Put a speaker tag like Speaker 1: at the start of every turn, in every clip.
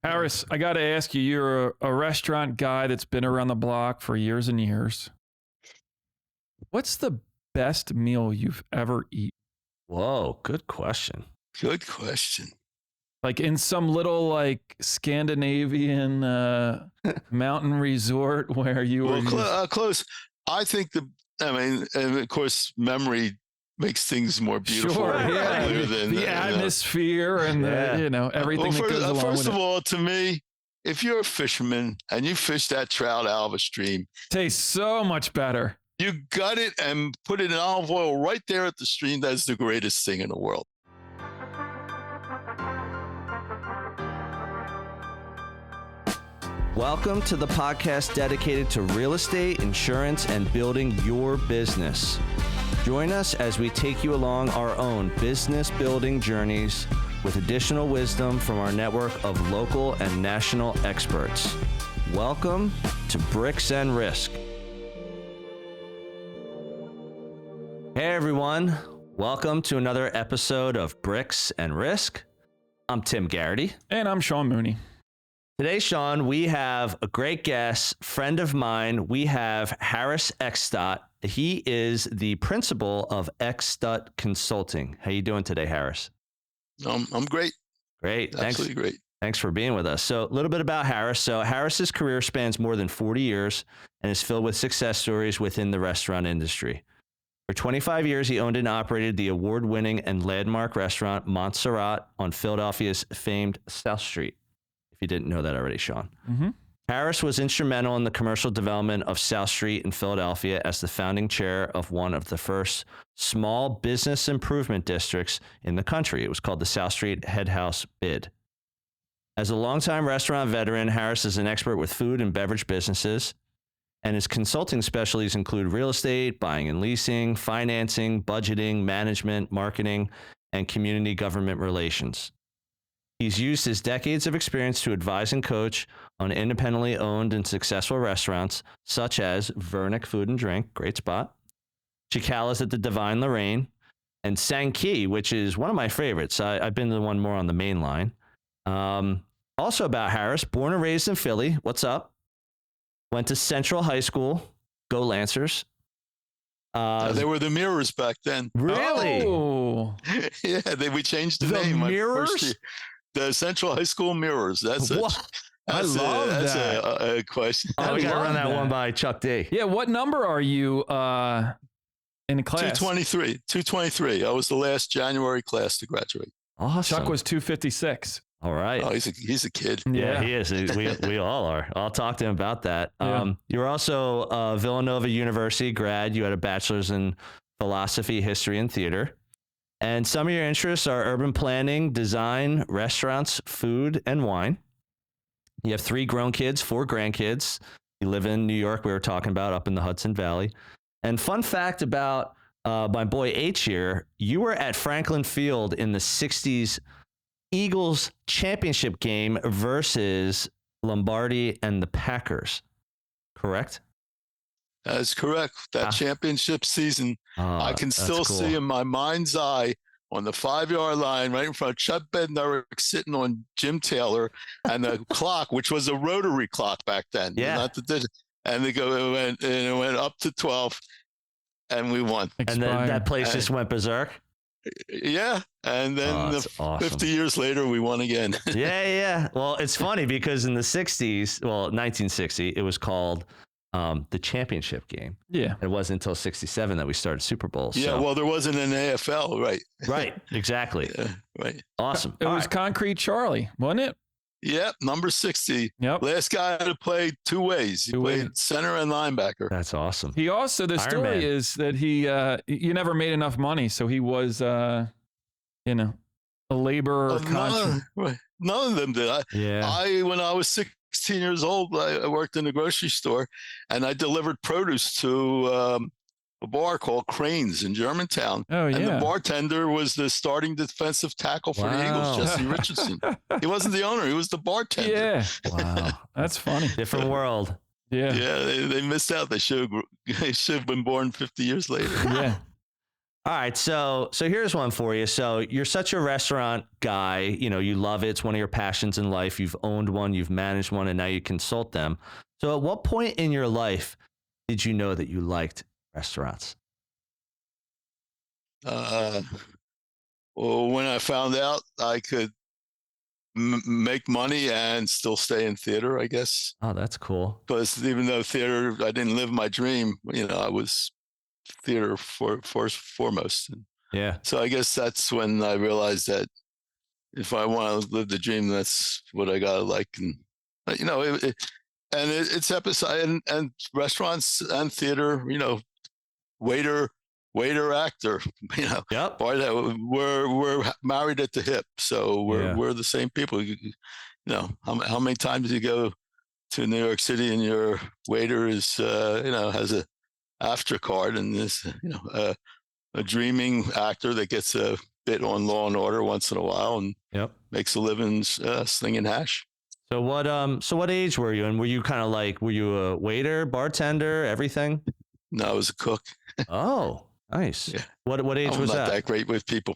Speaker 1: Harris, I got to ask you, you're a restaurant guy that's been around the block for years and years. What's the best meal you've ever eaten?
Speaker 2: Whoa, good question.
Speaker 3: Good question.
Speaker 1: Like in some little like Scandinavian mountain resort where you were
Speaker 3: close. I think and of course, memory makes things more beautiful.
Speaker 1: Sure, yeah.
Speaker 3: Than
Speaker 1: the atmosphere and everything that goes along
Speaker 3: first
Speaker 1: with
Speaker 3: of
Speaker 1: it.
Speaker 3: all, to me, if you're a fisherman and you fish that trout out of a stream,
Speaker 1: Tastes so much better.
Speaker 3: You gut it and put it in olive oil right there at the stream. That's the greatest thing in the world.
Speaker 2: Welcome to the podcast dedicated to real estate, insurance, and building your business. Join us as we take you along our own business building journeys with additional wisdom from our network of local and national experts. Welcome to Bricks and Risk. Hey everyone, welcome to another episode of Bricks and Risk. I'm Tim Garrity.
Speaker 1: And I'm Sean Mooney.
Speaker 2: Today, Sean, we have a great guest, friend of mine. We have Harris Eckstut. He is the principal of Eckstut Consulting. How you doing today, Harris?
Speaker 3: I'm great.
Speaker 2: Great.
Speaker 3: Absolutely great.
Speaker 2: Thanks for being with us. So a little bit about Harris. So Harris's career spans more than 40 years and is filled with success stories within the restaurant industry. For 25 years, he owned and operated the award-winning and landmark restaurant Montserrat on Philadelphia's famed South Street. If you didn't know that already, Sean.
Speaker 1: Mm-hmm.
Speaker 2: Harris was instrumental in the commercial development of South Street in Philadelphia as the founding chair of one of the first small business improvement districts in the country. It was called the South Street Head House Bid. As a longtime restaurant veteran, Harris is an expert with food and beverage businesses, and his consulting specialties include real estate, buying and leasing, financing, budgeting, management, marketing, and community government relations. He's used his decades of experience to advise and coach on independently owned and successful restaurants, such as Vernick Food and Drink, great spot, Chicala's at the Divine Lorraine, and Sankey, which is one of my favorites. I've been to the one more on the main line. Also about Harris, born and raised in Philly. What's up? Went to Central High School. Go Lancers.
Speaker 3: They were the Mirrors back then.
Speaker 2: Really?
Speaker 1: Oh.
Speaker 3: Yeah, we changed the name.
Speaker 2: Mirrors?
Speaker 3: The Central High School Mirrors. That's it.
Speaker 1: I love
Speaker 3: that's
Speaker 1: that.
Speaker 3: a question.
Speaker 2: Oh, we got to run that
Speaker 1: that.
Speaker 2: one by Chuck D.
Speaker 1: Yeah, what number are you in class?
Speaker 3: 223. I was the last January class to graduate.
Speaker 2: Awesome.
Speaker 1: Chuck was 256.
Speaker 2: All right.
Speaker 3: Oh, he's a kid.
Speaker 2: Yeah, he is. We all are. I'll talk to him about that.
Speaker 1: Yeah.
Speaker 2: You were also a Villanova University grad. You had a bachelor's in philosophy, history, and theater. And some of your interests are urban planning, design, restaurants, food, and wine. You have 3 grown kids, 4 grandkids. You live in New York, we were talking about, up in the Hudson Valley. And fun fact about my boy H here, you were at Franklin Field in the 60s Eagles championship game versus Lombardi and the Packers, correct?
Speaker 3: That's correct. That championship season, I can still see in my mind's eye on the 5-yard line right in front of Chuck Bednarik sitting on Jim Taylor and the clock, which was a rotary clock back then.
Speaker 2: Yeah.
Speaker 3: Not the digital. And it went up to 12 and we won.
Speaker 2: And then that place just went berserk.
Speaker 3: Yeah. And then
Speaker 2: awesome.
Speaker 3: 50 years later, we won again.
Speaker 2: Yeah. Well, it's funny because in the 60s, 1960, it was called the championship game.
Speaker 1: Yeah.
Speaker 2: It wasn't until 67 that we started Super Bowl.
Speaker 3: Yeah,
Speaker 2: so.
Speaker 3: well, there wasn't an AFL, right?
Speaker 2: Right, exactly.
Speaker 3: Yeah, right.
Speaker 2: Awesome.
Speaker 1: It was Concrete Charlie, wasn't it?
Speaker 3: Yep, number 60.
Speaker 1: Yep.
Speaker 3: Last guy to play 2 ways. He played center and linebacker.
Speaker 2: That's awesome.
Speaker 1: He also, the
Speaker 2: Iron
Speaker 1: story
Speaker 2: Man.
Speaker 1: is that you never made enough money, so he was, a laborer.
Speaker 3: None of them did. When I was 16 years old, I worked in a grocery store, and I delivered produce to a bar called Cranes in Germantown.
Speaker 1: Oh, yeah.
Speaker 3: And the bartender was the starting defensive tackle for the Eagles, Jesse Richardson. He wasn't the owner. He was the bartender.
Speaker 1: Yeah.
Speaker 2: Wow.
Speaker 1: That's funny.
Speaker 2: Different world.
Speaker 1: Yeah.
Speaker 3: Yeah, they missed out. They should have been born 50 years later.
Speaker 1: Yeah.
Speaker 2: All right, so here's one for you. So you're such a restaurant guy, you love it. It's one of your passions in life. You've owned one, you've managed one, and now you consult them. So at what point in your life did you know that you liked restaurants?
Speaker 3: Well, when I found out I could make money and still stay in theater, I guess.
Speaker 2: Oh, that's cool.
Speaker 3: Because even though theater, I didn't live my dream, I was theater foremost.
Speaker 2: Yeah.
Speaker 3: So I guess that's when I realized that if I want to live the dream, that's what I gotta like. And it's episode and restaurants and theater. Waiter, actor.
Speaker 2: Yep.
Speaker 3: Part of that, we're married at the hip, so we're the same people. How many times do you go to New York City and your waiter is has a after card and is a dreaming actor that gets a bit on Law and Order once in a while and makes a living slinging hash.
Speaker 2: So what age were you? And were you kind of like, were you a waiter, bartender, everything?
Speaker 3: No, I was a cook.
Speaker 2: Oh, nice.
Speaker 3: Yeah.
Speaker 2: What age was that?
Speaker 3: I'm not that great with people.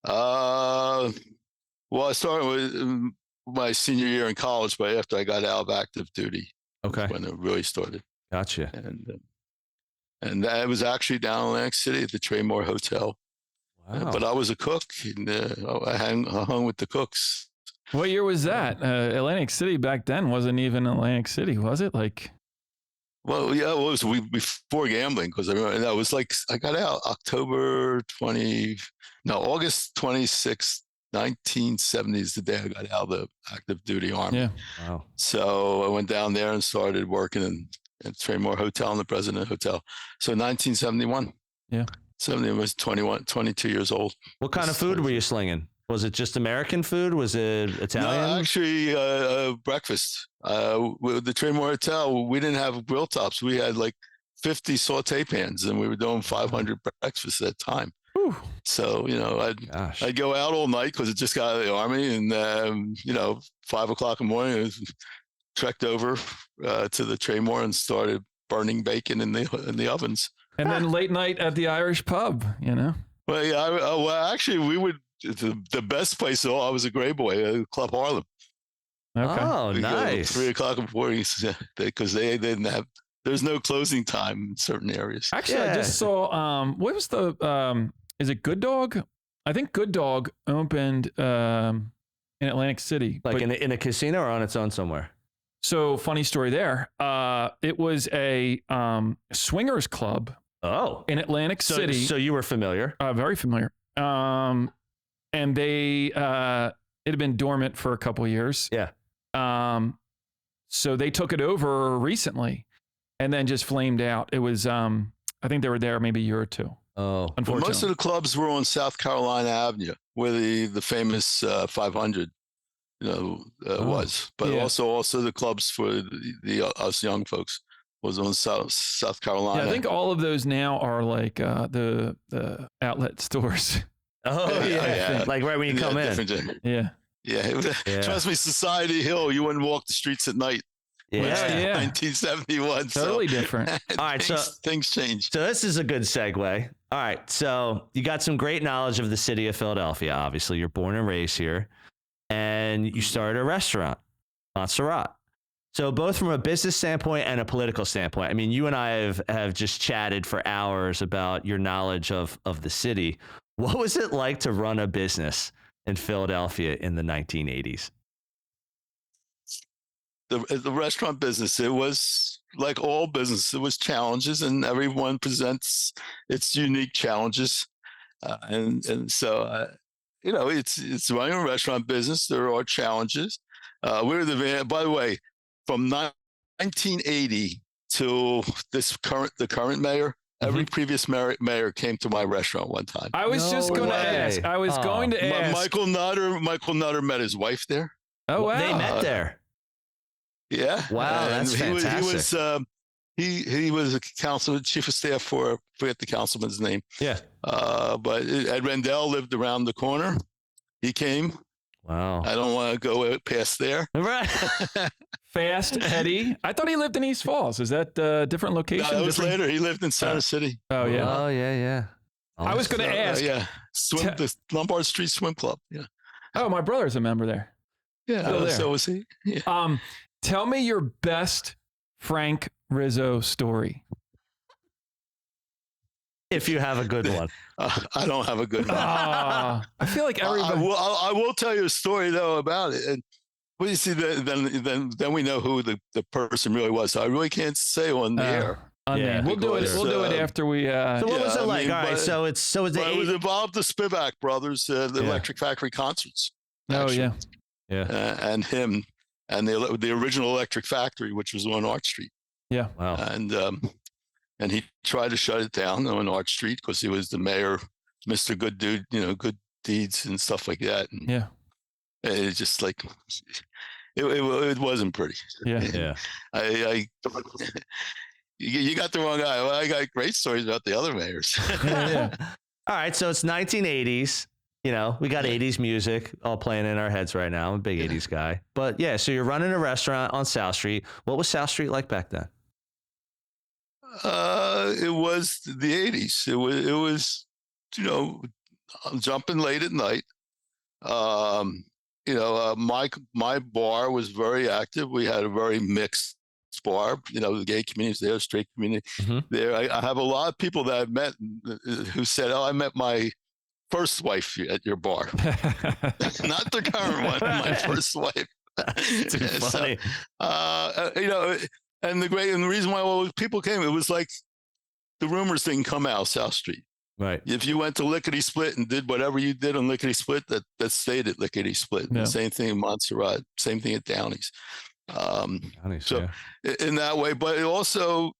Speaker 3: Well, I started with my senior year in college, but after I got out of active duty,
Speaker 2: okay,
Speaker 3: when it really started.
Speaker 2: Gotcha.
Speaker 3: And that was actually down in Atlantic City at the Traymore Hotel.
Speaker 2: Wow.
Speaker 3: But I was a cook, and I hung with the cooks.
Speaker 1: What year was that? Atlantic City back then wasn't even Atlantic City, was it?
Speaker 3: Well, yeah, it was before gambling, because I remember that was like I got out August 26th, 1970 is the day I got out of the active duty army.
Speaker 1: Yeah.
Speaker 2: Wow.
Speaker 3: So I went down there and started working at Traymore Hotel and the President Hotel. So 1971.
Speaker 1: Yeah.
Speaker 3: 70 was 22 years old.
Speaker 2: What kind of food were you slinging? Was it just American food? Was it Italian?
Speaker 3: No, actually, breakfast. With the Traymore Hotel, we didn't have grill tops. We had like 50 saute pans, and we were doing 500 breakfasts at a time.
Speaker 1: Whew.
Speaker 3: So, I'd go out all night because it just got out of the army, and 5 o'clock in the morning, I trekked over to the Traymore and started burning bacon in the ovens.
Speaker 1: And then late night at the Irish pub,
Speaker 3: Well, yeah, actually, we would. The best place, I was a gray boy, Club Harlem.
Speaker 1: Okay.
Speaker 2: Oh, nice.
Speaker 3: 3 o'clock in the morning, because they didn't have. There's no closing time in certain areas.
Speaker 1: Actually, I just saw. What was the? Is it Good Dog? I think Good Dog opened in Atlantic City,
Speaker 2: like in a casino or on its own somewhere.
Speaker 1: So funny story there. It was a swingers club.
Speaker 2: Oh,
Speaker 1: in Atlantic City.
Speaker 2: So you were familiar?
Speaker 1: Very familiar. And they it had been dormant for a couple of years.
Speaker 2: Yeah.
Speaker 1: So they took it over recently, and then just flamed out. It was I think they were there maybe a year or two.
Speaker 2: Oh,
Speaker 3: unfortunately, most of the clubs were on South Carolina Avenue, where the famous 500 was, but also the clubs for the us young folks was on South Carolina.
Speaker 1: Yeah, I think all of those now are like the outlet stores.
Speaker 2: Oh yeah. Like right when you come in.
Speaker 1: Yeah.
Speaker 3: Trust me, Society Hill, you wouldn't walk the streets at night.
Speaker 2: Yeah.
Speaker 3: 1971.
Speaker 1: Totally different.
Speaker 2: All right,
Speaker 3: things changed.
Speaker 2: So this is a good segue. All right, so you got some great knowledge of the city of Philadelphia. Obviously, you're born and raised here, and you started a restaurant, Montserrat. So both from a business standpoint and a political standpoint, I mean, you and I have just chatted for hours about your knowledge of the city. What was it like to run a business in Philadelphia in the 1980s?
Speaker 3: The restaurant business, it was like all business. It was challenges, and everyone presents its unique challenges. And so, it's running a restaurant business. There are challenges. By the way, from 1980 to the current mayor, every previous mayor came to my restaurant one time.
Speaker 1: I was just going to ask. I was going to ask.
Speaker 3: Michael Nutter met his wife there.
Speaker 1: Oh, wow.
Speaker 2: They met there.
Speaker 3: Yeah.
Speaker 2: Wow, that's fantastic.
Speaker 3: He was a councilman, chief of staff for, I forget the councilman's name.
Speaker 2: Yeah.
Speaker 3: But Ed Rendell lived around the corner. He came.
Speaker 2: Wow.
Speaker 3: I don't want to go past there.
Speaker 2: Right.
Speaker 1: Fast Eddie. I thought he lived in East Falls. Is that a different location?
Speaker 3: No, that was later. He lived in Center City.
Speaker 1: Oh, yeah.
Speaker 2: Oh, yeah.
Speaker 1: I was going to ask.
Speaker 3: Yeah, the Lombard Street Swim Club. Yeah.
Speaker 1: Oh, my brother's a member there.
Speaker 3: Yeah, so was he. Yeah.
Speaker 1: Tell me your best Frank Rizzo story.
Speaker 2: If you have a good one.
Speaker 3: I don't have a good one.
Speaker 1: I feel like everybody.
Speaker 3: I will tell you a story though about it. And well, you see, then we know who the person really was. So I really can't say on the air.
Speaker 1: Yeah, we'll do it. We'll do it after we.
Speaker 2: So what was it like? All right, so it was
Speaker 3: involved the Spivak brothers, the Electric Factory concerts.
Speaker 1: Actually.
Speaker 2: Oh yeah.
Speaker 3: And him and the original Electric Factory, which was on Arch Street.
Speaker 1: Yeah.
Speaker 2: Wow.
Speaker 3: And he tried to shut it down on Arch Street because he was the mayor, Mr. Good Dude, good deeds and stuff like that. And
Speaker 1: yeah.
Speaker 3: It's just like it wasn't pretty.
Speaker 1: Yeah.
Speaker 3: You got the wrong guy. Well, I got great stories about the other mayors.
Speaker 2: All right, so it's 1980s. We got 80s music all playing in our heads right now. I'm a big 80s guy. But yeah, so you're running a restaurant on South Street. What was South Street like back then?
Speaker 3: It was the 80s. It was jumping late at night. My bar was very active. We had a very mixed bar. The gay community was there, straight community there. I have a lot of people that I've met who said, "Oh, I met my first wife at your bar." Not the current one, my first wife.
Speaker 2: Too funny.
Speaker 3: And the reason why people came, it was like the rumors didn't come out South Street.
Speaker 2: Right.
Speaker 3: If you went to Lickety Split and did whatever you did on Lickety Split, that stayed at Lickety Split. Yeah. The same thing in Montserrat, same thing at Downey's. In that way, but it also,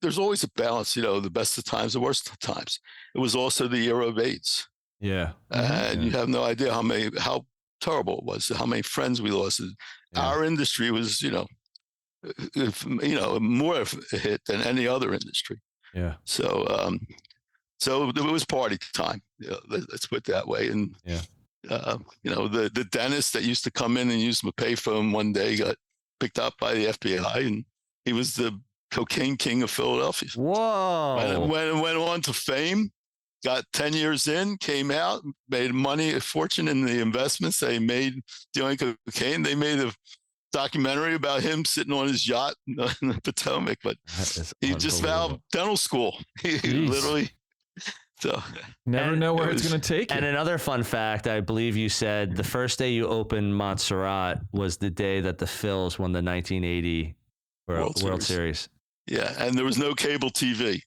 Speaker 3: there's always a balance, the best of times, the worst of times. It was also the era of AIDS.
Speaker 2: Yeah.
Speaker 3: And you have no idea how terrible it was, how many friends we lost. Our industry was, more of a hit than any other industry.
Speaker 2: Yeah.
Speaker 3: So it was party time. Let's put it that way. And the dentist that used to come in and use my payphone one day got picked up by the FBI, and he was the cocaine king of Philadelphia.
Speaker 2: Whoa!
Speaker 3: Went on to fame. Got 10 years in, came out, made a fortune in the investments they made dealing cocaine. They made a documentary about him sitting on his yacht in the Potomac, but he just vowed dental school. He literally. So
Speaker 1: never know where it's going to take you.
Speaker 2: And another fun fact, I believe you said the first day you opened Montserrat was the day that the Phils won the 1980 World Series.
Speaker 3: Yeah, and there was no cable TV.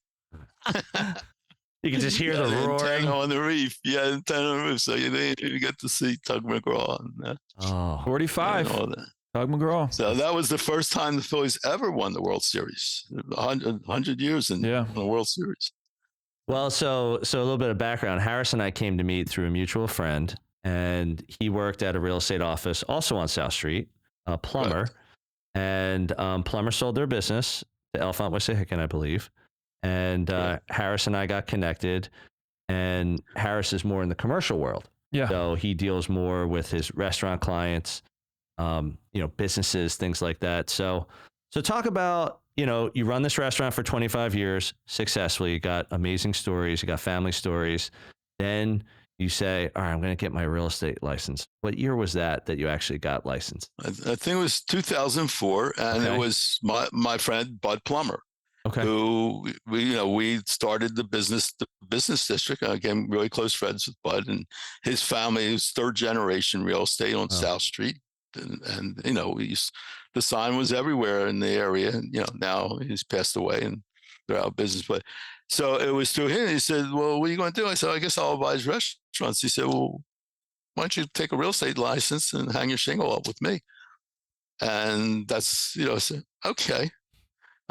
Speaker 2: You can just hear the roaring
Speaker 3: on the reef. Yeah, antenna on the roof. So you get to see Tug McGraw. And
Speaker 1: 45. Tug McGraw.
Speaker 3: So that was the first time the Phillies ever won the World Series. 100 years in the World Series.
Speaker 2: Well, so a little bit of background. Harris and I came to meet through a mutual friend, and he worked at a real estate office also on South Street, a plumber. Right. And plumber sold their business to Elfont Wissahickon, I believe. And Harris and I got connected, and Harris is more in the commercial world.
Speaker 1: Yeah.
Speaker 2: So he deals more with his restaurant clients, businesses, things like that. So talk about, you run this restaurant for 25 years successfully. You got amazing stories. You got family stories. Then you say, all right, I'm going to get my real estate license. What year was that you actually got licensed?
Speaker 3: I think it was 2004. And it was my friend, Bud Plummer.
Speaker 2: Okay.
Speaker 3: Who we started the business district. Again, really close friends with Bud and his family. Was third generation real estate on South Street, and the sign was everywhere in the area. And now he's passed away and they're out of business. But so it was through him. He said, "Well, what are you going to do?" I said, "I guess I'll advise restaurants." He said, "Well, why don't you take a real estate license and hang your shingle up with me?" And that's I said, "Okay."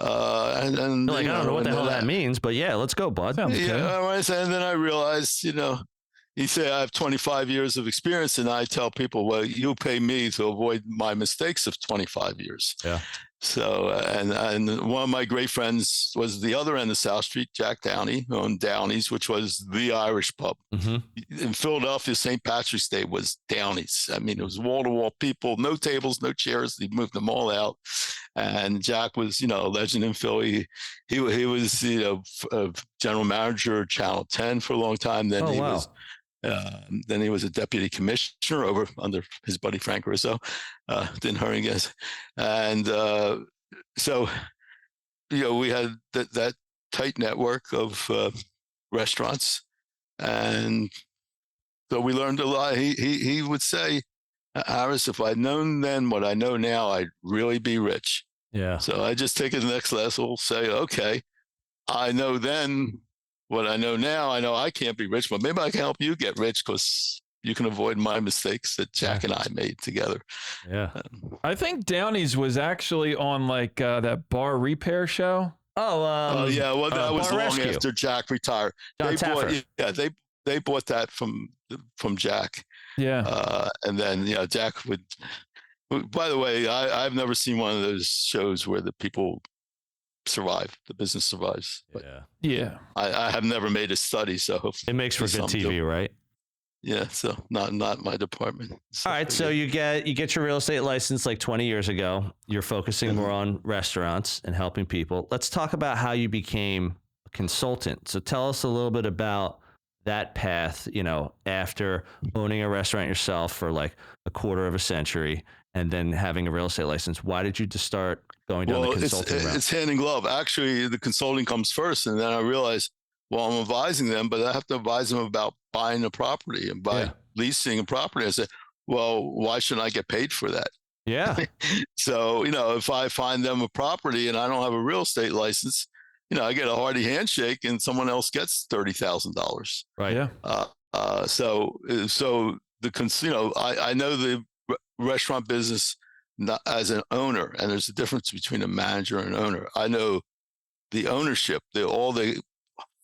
Speaker 2: And I don't know what the hell that means, but yeah, let's go, bud.
Speaker 3: And then I realized, he said, I have 25 years of experience, and I tell people, well, you pay me to avoid my mistakes of 25 years.
Speaker 2: Yeah.
Speaker 3: So, and one of my great friends was the other end of South Street, Jack Downey, who owned Downey's, which was the Irish pub. Mm-hmm. In Philadelphia, St. Patrick's Day was Downey's. I mean, it was wall-to-wall people, no tables, no chairs. They moved them all out. And Jack was, a legend in Philly. He was, general manager of Channel 10 for a long time. Then then he was a deputy commissioner over under his buddy Frank Rizzo. Didn't hurt, I guess. And so, we had that tight network of restaurants, and so we learned a lot. He would say, Harris, if I'd known then what I know now, I'd really be rich.
Speaker 2: Yeah.
Speaker 3: So I just take it to the next level, say, okay, I know then what I know now. I know I can't be rich, but maybe I can help you get rich because you can avoid my mistakes that Jack and I made together.
Speaker 2: Yeah.
Speaker 1: I think Downey's was actually on like that bar repair show.
Speaker 3: Yeah. Well, that was long
Speaker 2: Rescue.
Speaker 3: after Jack retired. They bought that from Jack.
Speaker 1: Yeah.
Speaker 3: And then, Jack would, by the way, I've never seen one of those shows where the people survive, the business survives. But
Speaker 1: yeah.
Speaker 3: I have never made a study, so
Speaker 2: it makes for good TV, right?
Speaker 3: Yeah. So not my department.
Speaker 2: All right. So you get your real estate license like 20 years ago. You're focusing more on restaurants and helping people. Let's talk about how you became a consultant. So tell us a little bit about that path, after owning a restaurant yourself for like a quarter of a century and then having a real estate license. Why did you just start going down the consulting route?
Speaker 3: It's hand in glove. Actually, the consulting comes first, and then I realized, well, I'm advising them, but I have to advise them about buying a property and leasing a property. I said, well, why shouldn't I get paid for that?
Speaker 2: Yeah.
Speaker 3: So, if I find them a property and I don't have a real estate license, I get a hearty handshake and someone else gets $30,000.
Speaker 2: Right. Yeah.
Speaker 3: So I know the restaurant business not as an owner, and there's a difference between a manager and an owner. I know the ownership, all the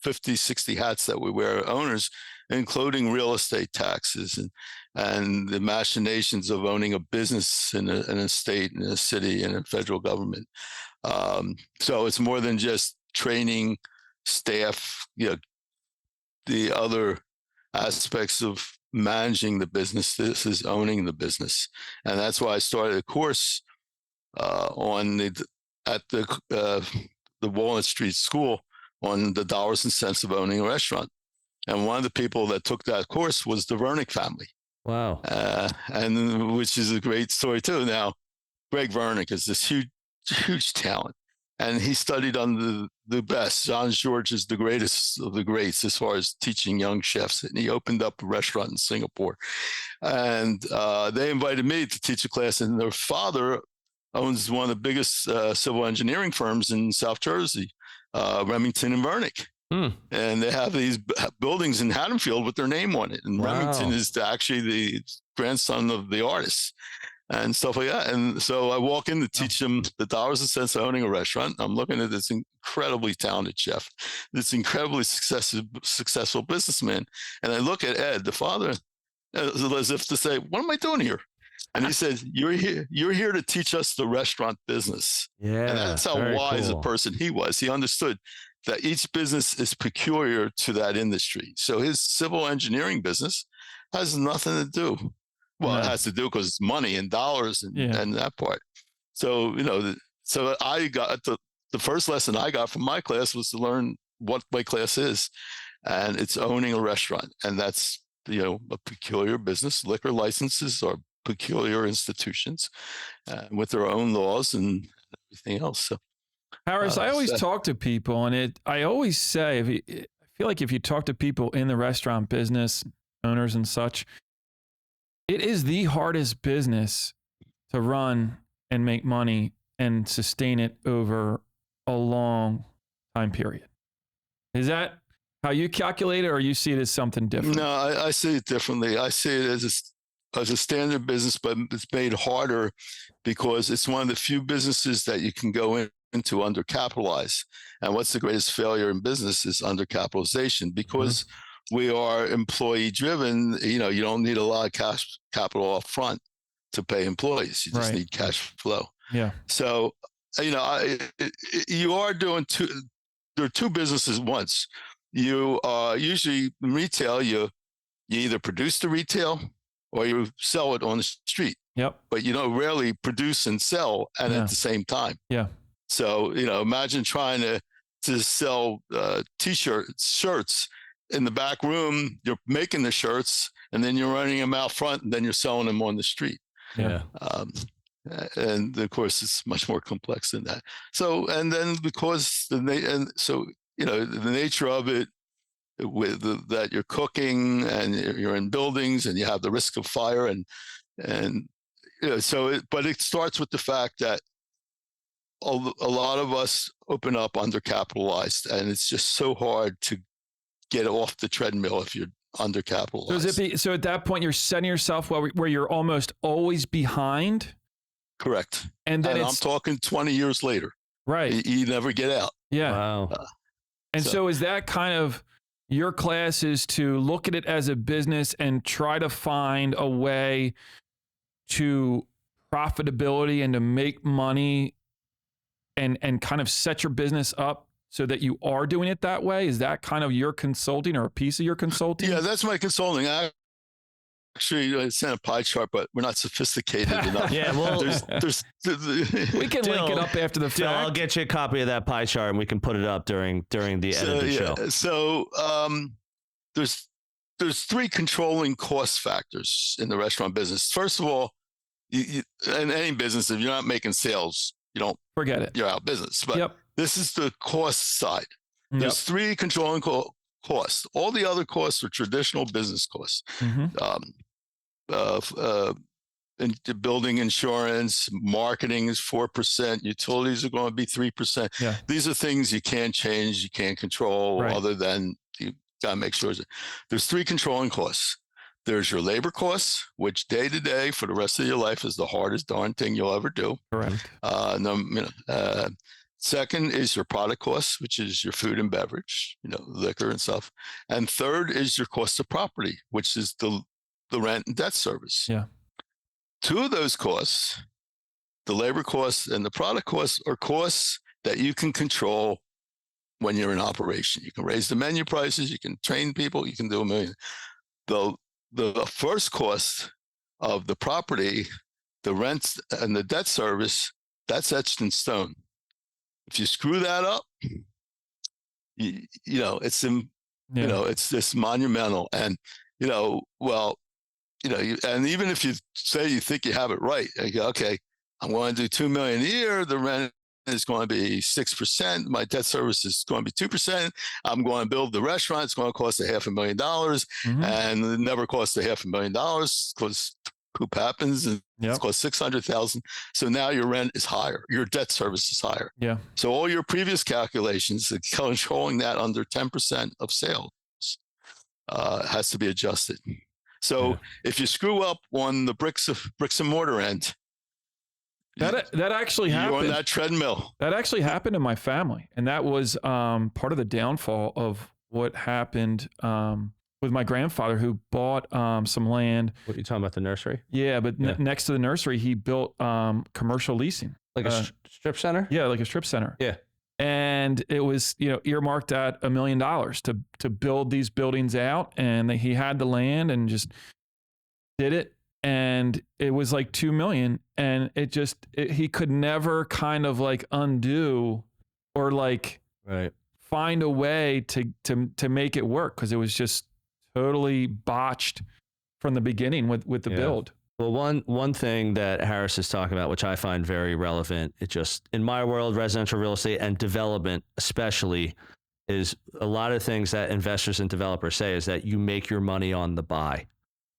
Speaker 3: 50, 60 hats that we wear are owners, including real estate taxes and the machinations of owning a business in a state, in a city, and in federal government. So it's more than just training staff, the other aspects of managing the business. This is owning the business. And that's why I started a course at the Walnut Street School on the dollars and cents of owning a restaurant. And one of the people that took that course was the Vernick family.
Speaker 2: Wow.
Speaker 3: And which is a great story too. Now, Greg Vernick is this huge talent. And he studied under the best. Jean-Georges is the greatest of the greats as far as teaching young chefs. And he opened up a restaurant in Singapore. And they invited me to teach a class. And their father owns one of the biggest civil engineering firms in South Jersey, Remington and Vernick. And they have these buildings in Haddonfield with their name on it. And Remington is actually the grandson of the artist and stuff like that. And so I walk in to teach them the dollars and cents of owning a restaurant. I'm looking at this incredibly talented chef, this incredibly successful businessman. And I look at Ed, the father, as if to say, what am I doing here? And he said, you're here to teach us the restaurant business.
Speaker 2: Yeah.
Speaker 3: And that's how wise a person he was. He understood that each business is peculiar to that industry. So his civil engineering business has nothing to do. Well, it has to do because it's money and dollars and that part. So, so I got the first lesson I got from my class was to learn what my class is. And it's owning a restaurant. And that's, a peculiar business. Liquor licenses are peculiar institutions with their own laws and everything else. So,
Speaker 1: Harris, I always talk to people, and I always say, I feel like if you talk to people in the restaurant business, owners and such, it is the hardest business to run and make money and sustain it over a long time period. Is that how you calculate it, or you see it as something different?
Speaker 3: No, I see it differently. I see it as a standard business, but it's made harder because it's one of the few businesses that you can go into undercapitalized. And what's the greatest failure in business is undercapitalization, because we are employee driven. You don't need a lot of cash capital up front to pay employees. You just need cash flow.
Speaker 1: Yeah.
Speaker 3: So, you are doing there are two businesses at once. You usually in retail, you either produce the retail or you sell it on the street.
Speaker 1: Yep.
Speaker 3: but rarely produce and sell and at the same time.
Speaker 1: Yeah.
Speaker 3: So, imagine trying to sell shirts in the back room. You're making the shirts and then you're running them out front and then you're selling them on the street.
Speaker 1: Yeah.
Speaker 3: And of course, it's much more complex than that. So, and then because the nature of it, that you're cooking and you're in buildings and you have the risk of fire but it starts with the fact that a lot of us open up undercapitalized, and it's just so hard to get off the treadmill if you're undercapitalized.
Speaker 1: So at that point, you're setting yourself where you're almost always behind.
Speaker 3: Correct.
Speaker 1: And then
Speaker 3: I'm talking 20 years later.
Speaker 1: Right.
Speaker 3: You never get out.
Speaker 1: Yeah.
Speaker 2: Wow.
Speaker 1: So is that kind of your class, is to look at it as a business and try to find a way to profitability and to make money and kind of set your business up so that you are doing it that way? Is that kind of your consulting or a piece of your consulting?
Speaker 3: Yeah, that's my consulting. Actually, I sent a pie chart, but we're not sophisticated enough.
Speaker 2: Yeah, well,
Speaker 1: we can link it up after the fact.
Speaker 2: I'll get you a copy of that pie chart and we can put it up during the edited show.
Speaker 3: So there's three controlling cost factors in the restaurant business. First of all, in any business, if you're not making sales, you don't
Speaker 1: forget it.
Speaker 3: You're out of business. But this is the cost side. There's three controlling costs. All the other costs are traditional business costs. Building insurance, marketing is 4%. Utilities are going to be 3%.
Speaker 1: Yeah.
Speaker 3: These are things you can't change, you can't control, other than you got to make sure. There's three controlling costs. There's your labor costs, which day to day for the rest of your life is the hardest darn thing you'll ever do.
Speaker 1: Correct.
Speaker 3: Second is your product costs, which is your food and beverage, liquor and stuff. And third is your cost of property, which is the rent and debt service.
Speaker 1: Yeah.
Speaker 3: Two of those costs, the labor costs and the product costs, are costs that you can control when you're in operation. You can raise the menu prices, you can train people, you can do a million. The first cost of the property, the rent and the debt service, that's etched in stone. If you screw that up, it's it's this monumental. And and even if you say you think you have it right, you go, okay, I'm going to do $2 million a year. The rent is going to be 6%. My debt service is going to be 2%. I'm going to build the restaurant. It's going to cost $500,000, and it never costs $500,000 because poop happens, and it's cost $600,000. So now your rent is higher. Your debt service is higher.
Speaker 1: Yeah.
Speaker 3: So all your previous calculations, controlling that under 10% of sales, has to be adjusted. So if you screw up on the bricks and mortar end,
Speaker 1: that actually happened.
Speaker 3: You're on that treadmill.
Speaker 1: That actually happened in my family, and that was part of the downfall of what happened with my grandfather, who bought some land.
Speaker 2: What are you talking about, the nursery?
Speaker 1: Yeah, but next to the nursery, he built commercial leasing,
Speaker 2: like a strip center.
Speaker 1: Yeah, like a strip center.
Speaker 2: Yeah,
Speaker 1: and it was earmarked at $1 million to build these buildings out, and he had the land and just did it. And it was like 2 million, and he could never kind of like undo or like find a way to make it work, because it was just totally botched from the beginning with the build.
Speaker 2: Well, one thing that Harris is talking about, which I find very relevant, it just, in my world, residential real estate and development especially, is a lot of things that investors and developers say is that you make your money on the buy.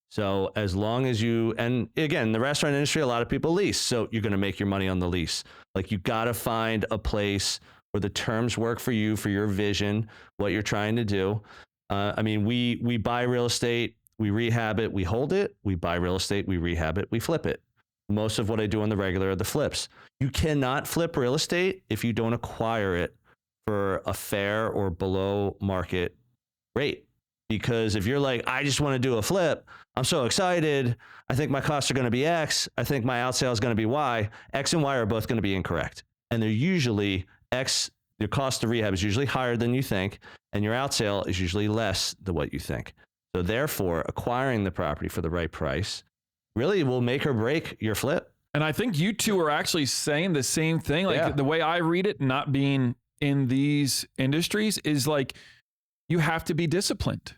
Speaker 2: So as long as and again, the restaurant industry, a lot of people lease. So you're going to make your money on the lease. Like, you got to find a place where the terms work for you, for your vision, what you're trying to do. We buy real estate, we rehab it, we hold it. We buy real estate, we rehab it, we flip it. Most of what I do on the regular are the flips. You cannot flip real estate if you don't acquire it for a fair or below market rate. Because if you're like, I just want to do a flip, I'm so excited, I think my costs are going to be X, I think my outsale is going to be Y, X and Y are both going to be incorrect. And they're usually your cost of rehab is usually higher than you think, and your outsale is usually less than what you think. So therefore, acquiring the property for the right price, really will make or break your flip.
Speaker 1: And I think you two are actually saying the same thing. Like the way I read it, not being in these industries, is like you have to be disciplined.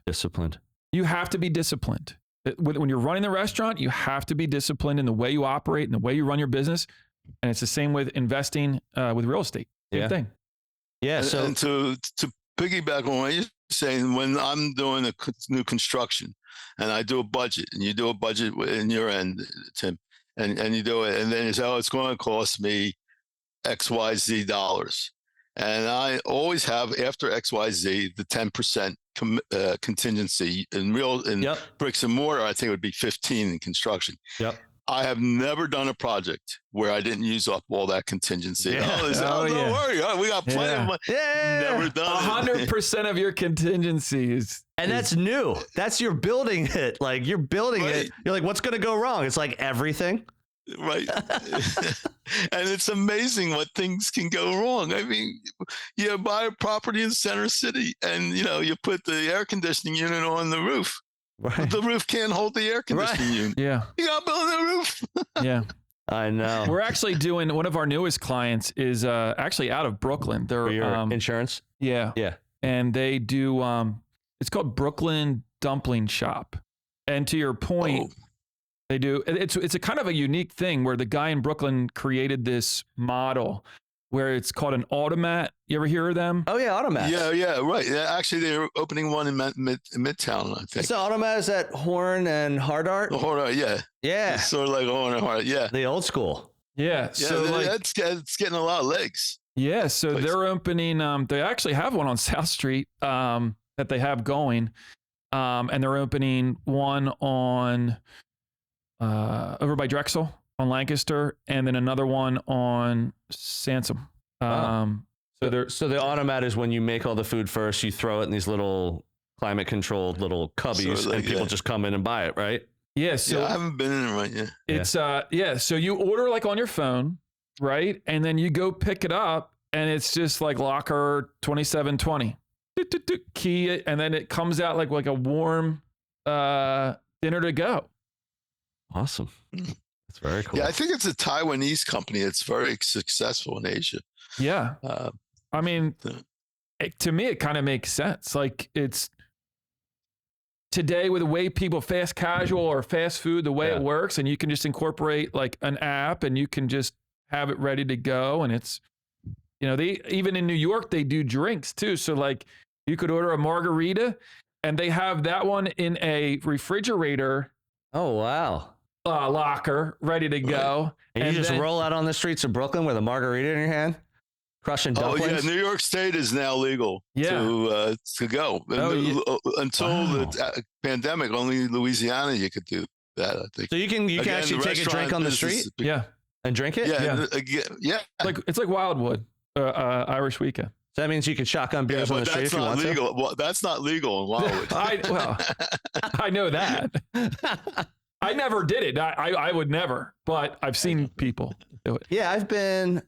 Speaker 1: You have to be disciplined. When you're running the restaurant, you have to be disciplined in the way you operate and the way you run your business. And it's the same with investing with real estate. Same thing.
Speaker 3: Yeah. So and to piggyback on what you're saying, when I'm doing a new construction and I do a budget, and you do a budget in your end, Tim, and you do it, and then you say, oh, it's going to cost me XYZ dollars. And I always have, after XYZ, the 10% contingency in bricks and mortar. I think it would be 15 in construction.
Speaker 2: Yep.
Speaker 3: I have never done a project where I didn't use up all that contingency. Don't worry, we got plenty of money. Never done
Speaker 1: 100% of your contingencies.
Speaker 2: And that's new. That's you're building it. Like you're building it. You're like, what's going to go wrong? It's like everything.
Speaker 3: Right. And it's amazing what things can go wrong. I mean, you buy a property in Center City and, you put the air conditioning unit on the roof.
Speaker 2: Right.
Speaker 3: But the roof can't hold the air conditioning unit.
Speaker 1: Yeah.
Speaker 3: You got to build the roof.
Speaker 1: Yeah.
Speaker 2: I know.
Speaker 1: We're actually doing, one of our newest clients is actually out of Brooklyn. They're
Speaker 2: for your insurance.
Speaker 1: Yeah.
Speaker 2: Yeah.
Speaker 1: And they do, it's called Brooklyn Dumpling Shop. And to your point, they do, it's a kind of a unique thing where the guy in Brooklyn created this model where it's called an automat. You ever hear of them?
Speaker 2: Oh yeah, automat.
Speaker 3: Yeah, right. Yeah, actually, they're opening one in Midtown, I think.
Speaker 2: So automat is at Horn and Hard Art?
Speaker 3: Horn Art, yeah.
Speaker 2: Yeah.
Speaker 3: It's sort of like Horn and Hard, yeah.
Speaker 2: The old school.
Speaker 1: Yeah. So
Speaker 3: it's getting a lot of legs.
Speaker 1: Yeah, so they're opening, they actually have one on South Street that they have going. And they're opening one on over by Drexel on Lancaster, and then another one on Sansom.
Speaker 2: So the automat is when you make all the food first, you throw it in these little climate controlled little cubbies, and people just come in and buy it, right?
Speaker 1: Yeah. So
Speaker 3: I haven't been in it right yet.
Speaker 1: It's so you order like on your phone, right? And then you go pick it up, and it's just like locker 2720. Key it, and then it comes out like a warm dinner to go.
Speaker 2: Awesome. That's very cool.
Speaker 3: Yeah, I think it's a Taiwanese company. It's very successful in Asia.
Speaker 1: Yeah. I mean, to me, it kind of makes sense. Like it's today with the way people fast casual or fast food, the way it works, and you can just incorporate like an app and you can just have it ready to go. And it's, they even in New York, they do drinks too. So like you could order a margarita and they have that one in a refrigerator.
Speaker 2: Oh, wow.
Speaker 1: Locker ready to go.
Speaker 2: And you just roll out on the streets of Brooklyn with a margarita in your hand, crushing dumplings.
Speaker 3: New York State is now legal to go. Until the pandemic, only Louisiana you could do that, I think.
Speaker 2: So you can actually take a drink on the street? And drink it?
Speaker 3: Yeah.
Speaker 1: It's like Wildwood, Irish Weekend.
Speaker 2: So that means you can shotgun beers on the street if you want to?
Speaker 3: Well, that's not legal in Wildwood.
Speaker 1: I know that. I never did it. I would never, but I've seen people do it.
Speaker 2: Yeah, I've been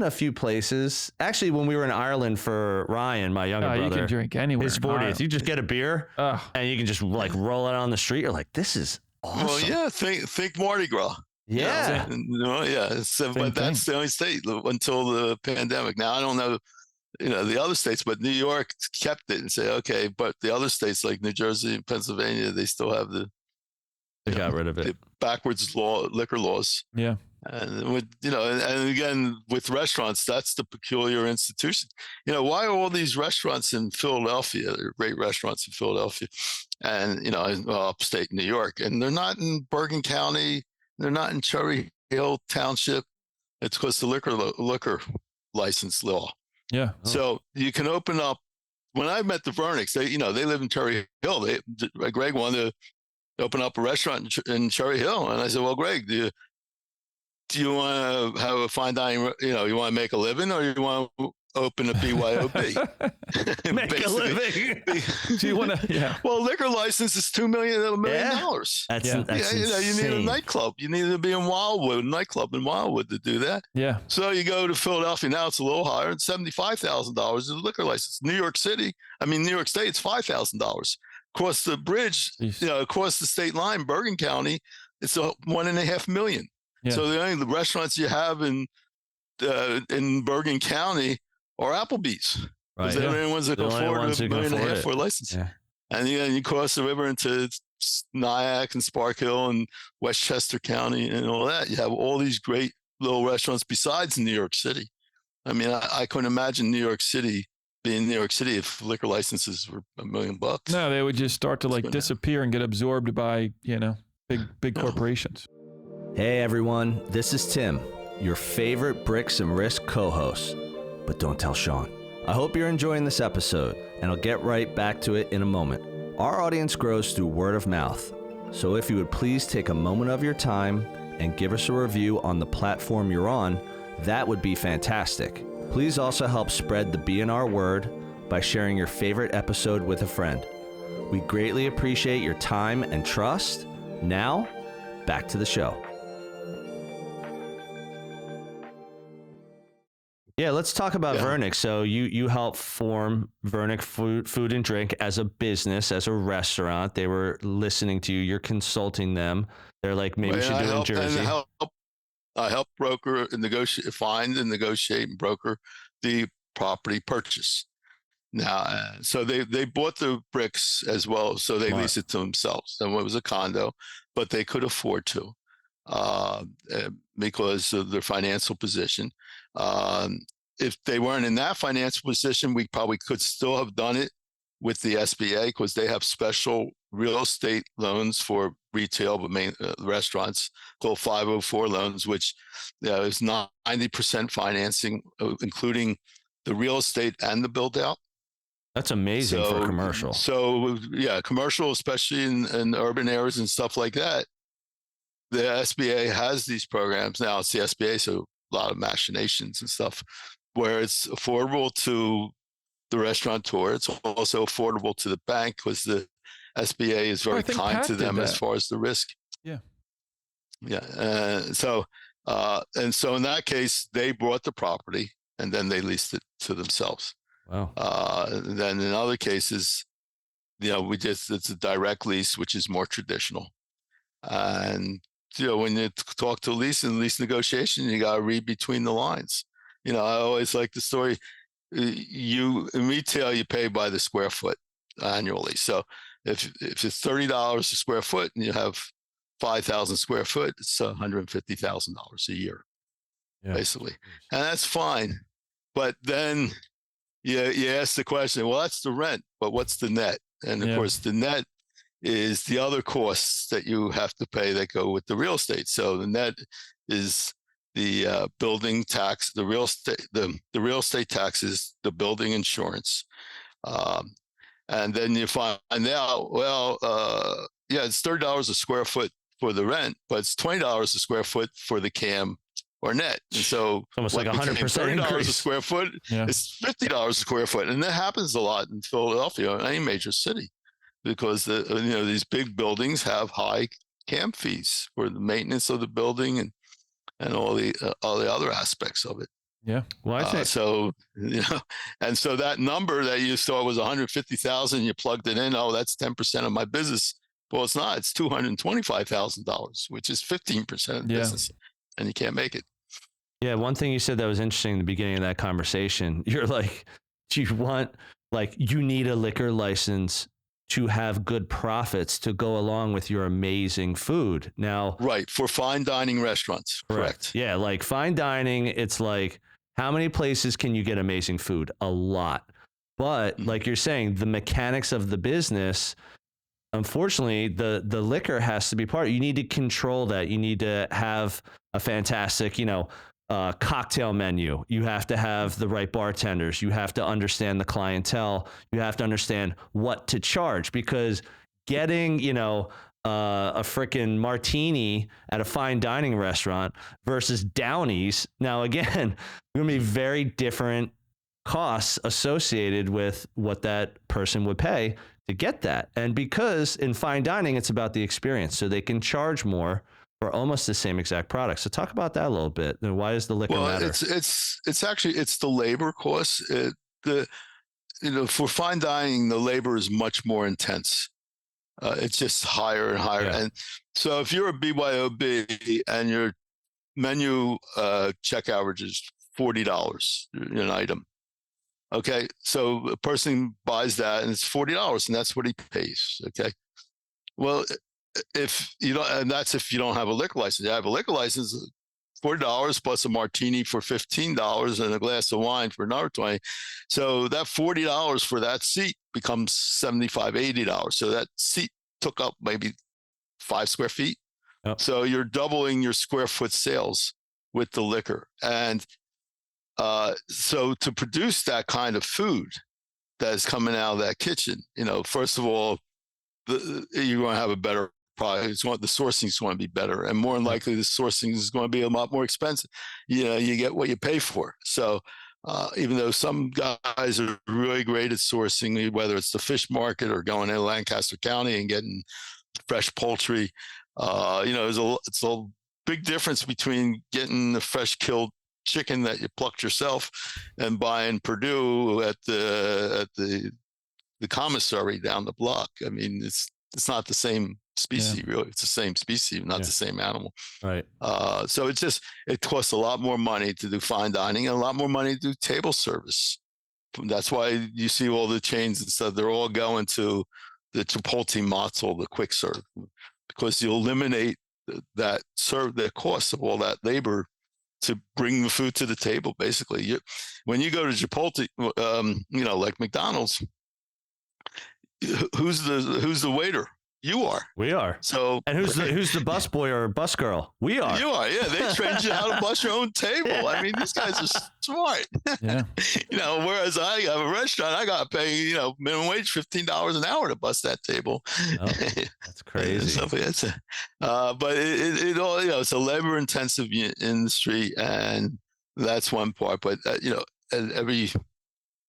Speaker 2: a few places. Actually, when we were in Ireland for Ryan, my younger brother.
Speaker 1: You can drink anywhere.
Speaker 2: His 40th. You just get a beer and you can just like roll it on the street. You're like, this is awesome.
Speaker 3: Well, yeah, think Mardi Gras.
Speaker 2: Yeah.
Speaker 3: But that's the only state until the pandemic. Now, I don't know, the other states, but New York kept it and say, okay, but the other states like New Jersey and Pennsylvania, they still have
Speaker 2: they got rid of it.
Speaker 3: The backwards liquor laws.
Speaker 1: Yeah.
Speaker 3: And with, and again, with restaurants, that's the peculiar institution. Why are all these restaurants in Philadelphia? They're great restaurants in Philadelphia and, upstate New York, and they're not in Bergen County. They're not in Cherry Hill Township. It's because the liquor license law.
Speaker 1: Yeah.
Speaker 3: So you can open up. When I met the Vernicks, they live in Cherry Hill. Greg wanted to open up a restaurant in Cherry Hill, and I said, "Well, Greg, do you want to have a fine dining? You want to make a living, or you want to open a BYOB?
Speaker 2: Make a living?
Speaker 1: Do you want to? Yeah.
Speaker 3: Well, liquor license is $2 million.
Speaker 2: That's
Speaker 3: you need a nightclub. You need to be in Wildwood, a nightclub in Wildwood to do that.
Speaker 1: Yeah.
Speaker 3: So you go to Philadelphia now; it's a little higher. It's $75,000 is a liquor license. New York State, it's $5,000. Across the bridge, across the state line, Bergen County, it's a 1.5 million.
Speaker 1: Yeah.
Speaker 3: So the restaurants you have in Bergen County are Applebee's.
Speaker 2: Right.
Speaker 3: Because they're the only ones that can afford $1.5 million for a license.
Speaker 2: Yeah.
Speaker 3: And you cross the river into Nyack and Spark Hill and Westchester County and all that. You have all these great little restaurants besides New York City. I mean, I couldn't imagine New York City being New York City if liquor licenses were $1 million.
Speaker 1: No, they would just start to disappear and get absorbed by, big corporations.
Speaker 2: Hey everyone, this is Tim, your favorite Bricks and Risk co-host. But don't tell Sean. I hope you're enjoying this episode, and I'll get right back to it in a moment. Our audience grows through word of mouth, so if you would please take a moment of your time and give us a review on the platform you're on, that would be fantastic. Please also help spread the B&R word by sharing your favorite episode with a friend. We greatly appreciate your time and trust. Now, back to the show. Yeah, let's talk about Vernick. So you helped form Vernick Food and Drink as a business, as a restaurant. They were listening to you. You're consulting them. They're like, maybe we should do it in Jersey.
Speaker 3: I help broker and find and negotiate and broker the property purchase. Now, so they bought the bricks as well, so they leased it to themselves. And it was a condo, but they could afford to because of their financial position. If they weren't in that financial position, we probably could still have done it with the SBA because they have special real estate loans for retail, but main restaurants called 504 loans, which is 90% financing, including the real estate and the build out.
Speaker 2: That's amazing for commercial.
Speaker 3: So yeah, commercial, especially in urban areas and stuff like that. The SBA has these programs now. It's the SBA, so a lot of machinations and stuff where it's affordable to the restaurateur. It's also affordable to the bank because the SBA is very kind to them as far as the risk.
Speaker 1: Yeah.
Speaker 3: Yeah. So in that case, they bought the property and then they leased it to themselves.
Speaker 2: Wow.
Speaker 3: Then in other cases, it's a direct lease, which is more traditional. And, when you talk to lease negotiation, you got to read between the lines. I always like the story. In retail, you pay by the square foot annually. So if it's $30 a square foot and you have 5,000 square foot, it's $150,000 a year, basically. And that's fine. But then you ask the question, well, that's the rent, but what's the net? And of course, the net is the other costs that you have to pay that go with the real estate. So the net is the building tax, the real estate taxes, the building insurance. And then you find out, it's $30 a square foot for the rent, but it's $20 a square foot for the CAM or net. And so
Speaker 2: almost like 100%
Speaker 3: $30
Speaker 2: increase.
Speaker 3: a square foot, it's $50 a square foot. And that happens a lot in Philadelphia, in any major city, because these big buildings have high CAM fees for the maintenance of the building and all the other aspects of it.
Speaker 1: Yeah. Well, I think
Speaker 3: so. And so that number that you saw was 150,000. You plugged it in. Oh, that's 10% of my business. Well, it's not. It's $225,000, which is 15% of the business, and you can't make it.
Speaker 2: Yeah. One thing you said that was interesting in the beginning of that conversation. You're like, you need a liquor license to have good profits to go along with your amazing food. Now,
Speaker 3: right, for fine dining restaurants. Correct.
Speaker 2: Yeah, like fine dining, it's like, how many places can you get amazing food? A lot. But like you're saying, the mechanics of the business, unfortunately, the liquor has to be part. You need to control that. You need to have a fantastic, cocktail menu. You have to have the right bartenders. You have to understand the clientele. You have to understand what to charge, because getting, a freaking martini at a fine dining restaurant versus Downey's. Now, again, going to be very different costs associated with what that person would pay to get that. And because in fine dining, it's about the experience. So they can charge more for almost the same exact product. So talk about that a little bit. And why does the liquor matter?
Speaker 3: It's actually the labor cost. For fine dining, the labor is much more intense. It's just higher and higher.
Speaker 2: Yeah.
Speaker 3: And so if you're a BYOB and your menu check average is $40 an item, okay, so a person buys that and it's $40 and that's what he pays. Okay, well, if you don't, and that's if you don't have a liquor license. You have a liquor license, $40 plus a martini for $15 and a glass of wine for another 20. So that $40 for that seat becomes $75, $80. So that seat took up maybe 5 square feet.
Speaker 2: Yep.
Speaker 3: So you're doubling your square foot sales with the liquor. And so to produce that kind of food that is coming out of that kitchen, first of all, you're going to have a better product. The sourcing is going to be better, and more than likely, the sourcing is going to be a lot more expensive. You get what you pay for. So, even though some guys are really great at sourcing, whether it's the fish market or going in Lancaster County and getting fresh poultry, it's a big difference between getting the fresh killed chicken that you plucked yourself and buying Purdue at the commissary down the block. I mean, it's not the same species, really. It's the same species, not the same animal.
Speaker 2: Right.
Speaker 3: So it costs a lot more money to do fine dining and a lot more money to do table service. That's why you see all the chains and stuff. They're all going to the Chipotle Matzo, the quick serve, because you eliminate the cost of all that labor to bring the food to the table. Basically, when you go to Chipotle, like McDonald's, who's the waiter? You are.
Speaker 2: We are.
Speaker 3: So,
Speaker 2: and who's the bus boy or bus girl? We are.
Speaker 3: You are. Yeah, they trained you how to bus your own table. I mean, these guys are smart.
Speaker 1: Yeah.
Speaker 3: Whereas I have a restaurant, I got to pay minimum wage $15 an hour to bus that table.
Speaker 2: Oh, that's crazy.
Speaker 3: But it all it's a labor intensive industry, and that's one part. But every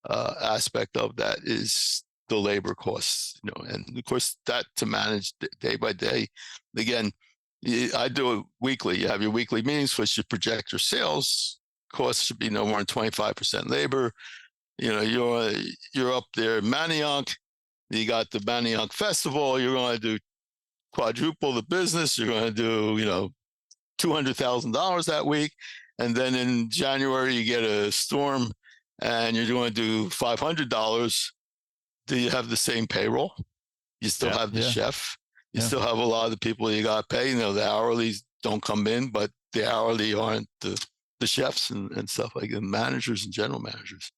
Speaker 3: aspect of that is the labor costs, and of course that to manage day by day. Again, I do it weekly. You have your weekly meetings, which you project your sales. Costs should be no more than 25% labor. You're up there, Manayunk. You got the Manayunk Festival. You're going to do quadruple the business. You're going to do, $200,000 that week, and then in January you get a storm, and you're going to do $500. Do you have the same payroll? You still have the chef. You still have a lot of the people you got to pay. The hourlies don't come in, but the hourly aren't the chefs and stuff like the managers and general managers.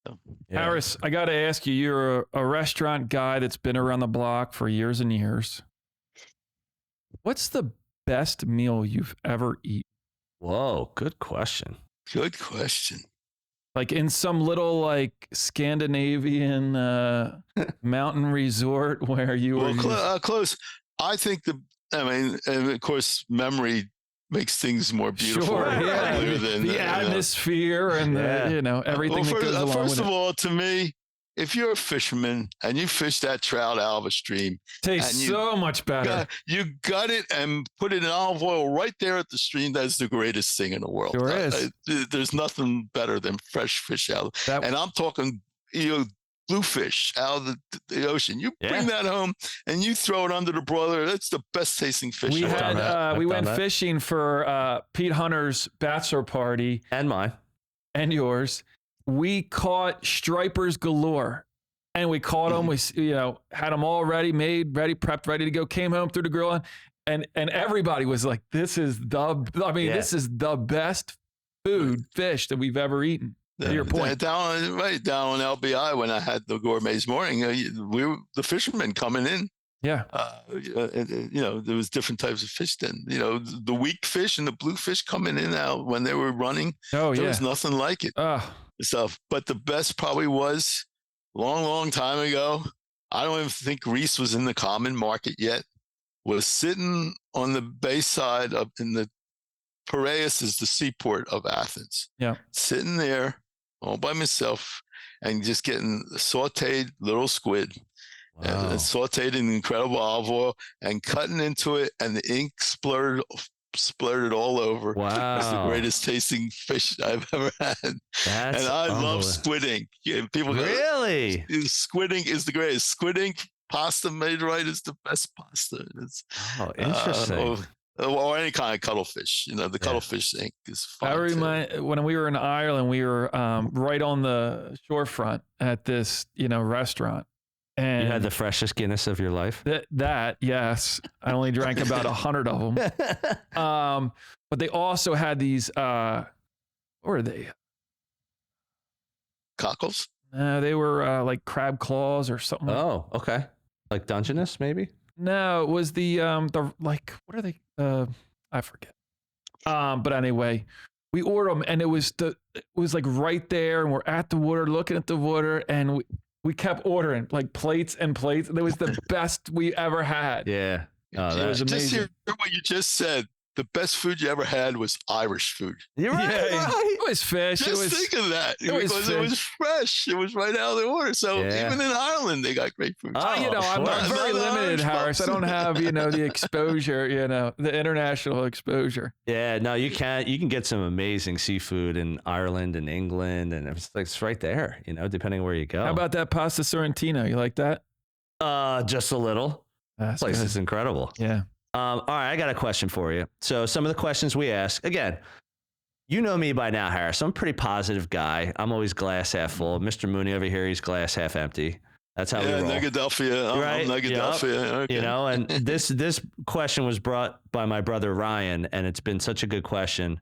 Speaker 3: So.
Speaker 1: Yeah. Harris, I got to ask you, you're a restaurant guy that's been around the block for years and years. What's the best meal you've ever eaten?
Speaker 2: Whoa, good question.
Speaker 3: Good question.
Speaker 1: Like in some little Scandinavian mountain resort where you were
Speaker 3: close. I think and of course memory makes things more beautiful.
Speaker 1: Sure, yeah. The atmosphere and everything that goes along with it.
Speaker 3: First of all, to me, if you're a fisherman and you fish that trout out of a stream,
Speaker 1: tastes so much better.
Speaker 3: You gut it and put it in olive oil right there at the stream. That's the greatest thing in the world.
Speaker 1: Sure is.
Speaker 3: There's nothing better than fresh fish out. And I'm talking, bluefish out of the ocean. You bring that home and you throw it under the broiler. That's the best tasting fish.
Speaker 1: We went fishing for Pete Hunter's bachelor party
Speaker 2: and mine
Speaker 1: and yours. We caught stripers galore, and we caught them. We, had them all ready, made, ready, prepped, ready to go. Came home, threw the grill on, and everybody was like, "This is this is the best fish that we've ever eaten." To your point,
Speaker 3: down on LBI when I had the gourmets morning, we were the fishermen coming in.
Speaker 1: Yeah,
Speaker 3: there was different types of fish then. The weak fish and the bluefish coming in out when they were running. There was nothing like it. Stuff, but the best probably was long time ago. I don't even think Reese was in the common market yet. Was sitting on the bayside in the Piraeus is the seaport of Athens.
Speaker 1: Yeah,
Speaker 3: sitting there all by myself and just getting sautéed little squid.
Speaker 2: Wow.
Speaker 3: And sautéed in incredible olive oil and cutting into it, and the ink splurted all over.
Speaker 2: Wow.
Speaker 3: It's the greatest tasting fish I've ever had. And I love squid ink. People go,
Speaker 2: really?
Speaker 3: Squid ink is the greatest. Squid ink pasta made right is the best pasta. It's,
Speaker 2: interesting.
Speaker 3: Or any kind of cuttlefish. The cuttlefish ink is fine too.
Speaker 1: When we were in Ireland, we were right on the shorefront at this, restaurant. And
Speaker 2: you had the freshest Guinness of your life?
Speaker 1: That yes. I only drank about 100 of them. But they also had these, what were they?
Speaker 3: Cockles?
Speaker 1: They were like crab claws or something.
Speaker 2: Oh, okay. Like Dungeness, maybe?
Speaker 1: No, it was the like, what are they? I forget. But anyway, we ordered them, and it was like right there, and we're at the water, looking at the water, and we kept ordering like plates and plates. It was the best we ever had.
Speaker 2: Yeah.
Speaker 1: Oh, it was amazing.
Speaker 3: Just hear what you just said. The best food you ever had was Irish food.
Speaker 2: You're right.
Speaker 1: Yeah, it was fish.
Speaker 3: Think of that because it was fresh. It was right out of the water. So even in Ireland, they got great food.
Speaker 1: I'm very limited, Harris. I don't have the exposure. The international exposure.
Speaker 2: Yeah, no, you can get some amazing seafood in Ireland and England, and it's right there. Depending on where you go.
Speaker 1: How about that pasta sorrentino? You like that?
Speaker 2: Just a little. This place is incredible.
Speaker 1: Yeah.
Speaker 2: All right, I got a question for you. So some of the questions we ask, again, you know me by now, Harris. I'm a pretty positive guy. I'm always glass half full. Mr. Mooney over here, he's glass half empty. That's how we roll.
Speaker 3: Negadelphia.
Speaker 2: Right?
Speaker 3: I'm Negadelphia.
Speaker 2: Yep.
Speaker 3: Okay.
Speaker 2: And this question was brought by my brother Ryan, and it's been such a good question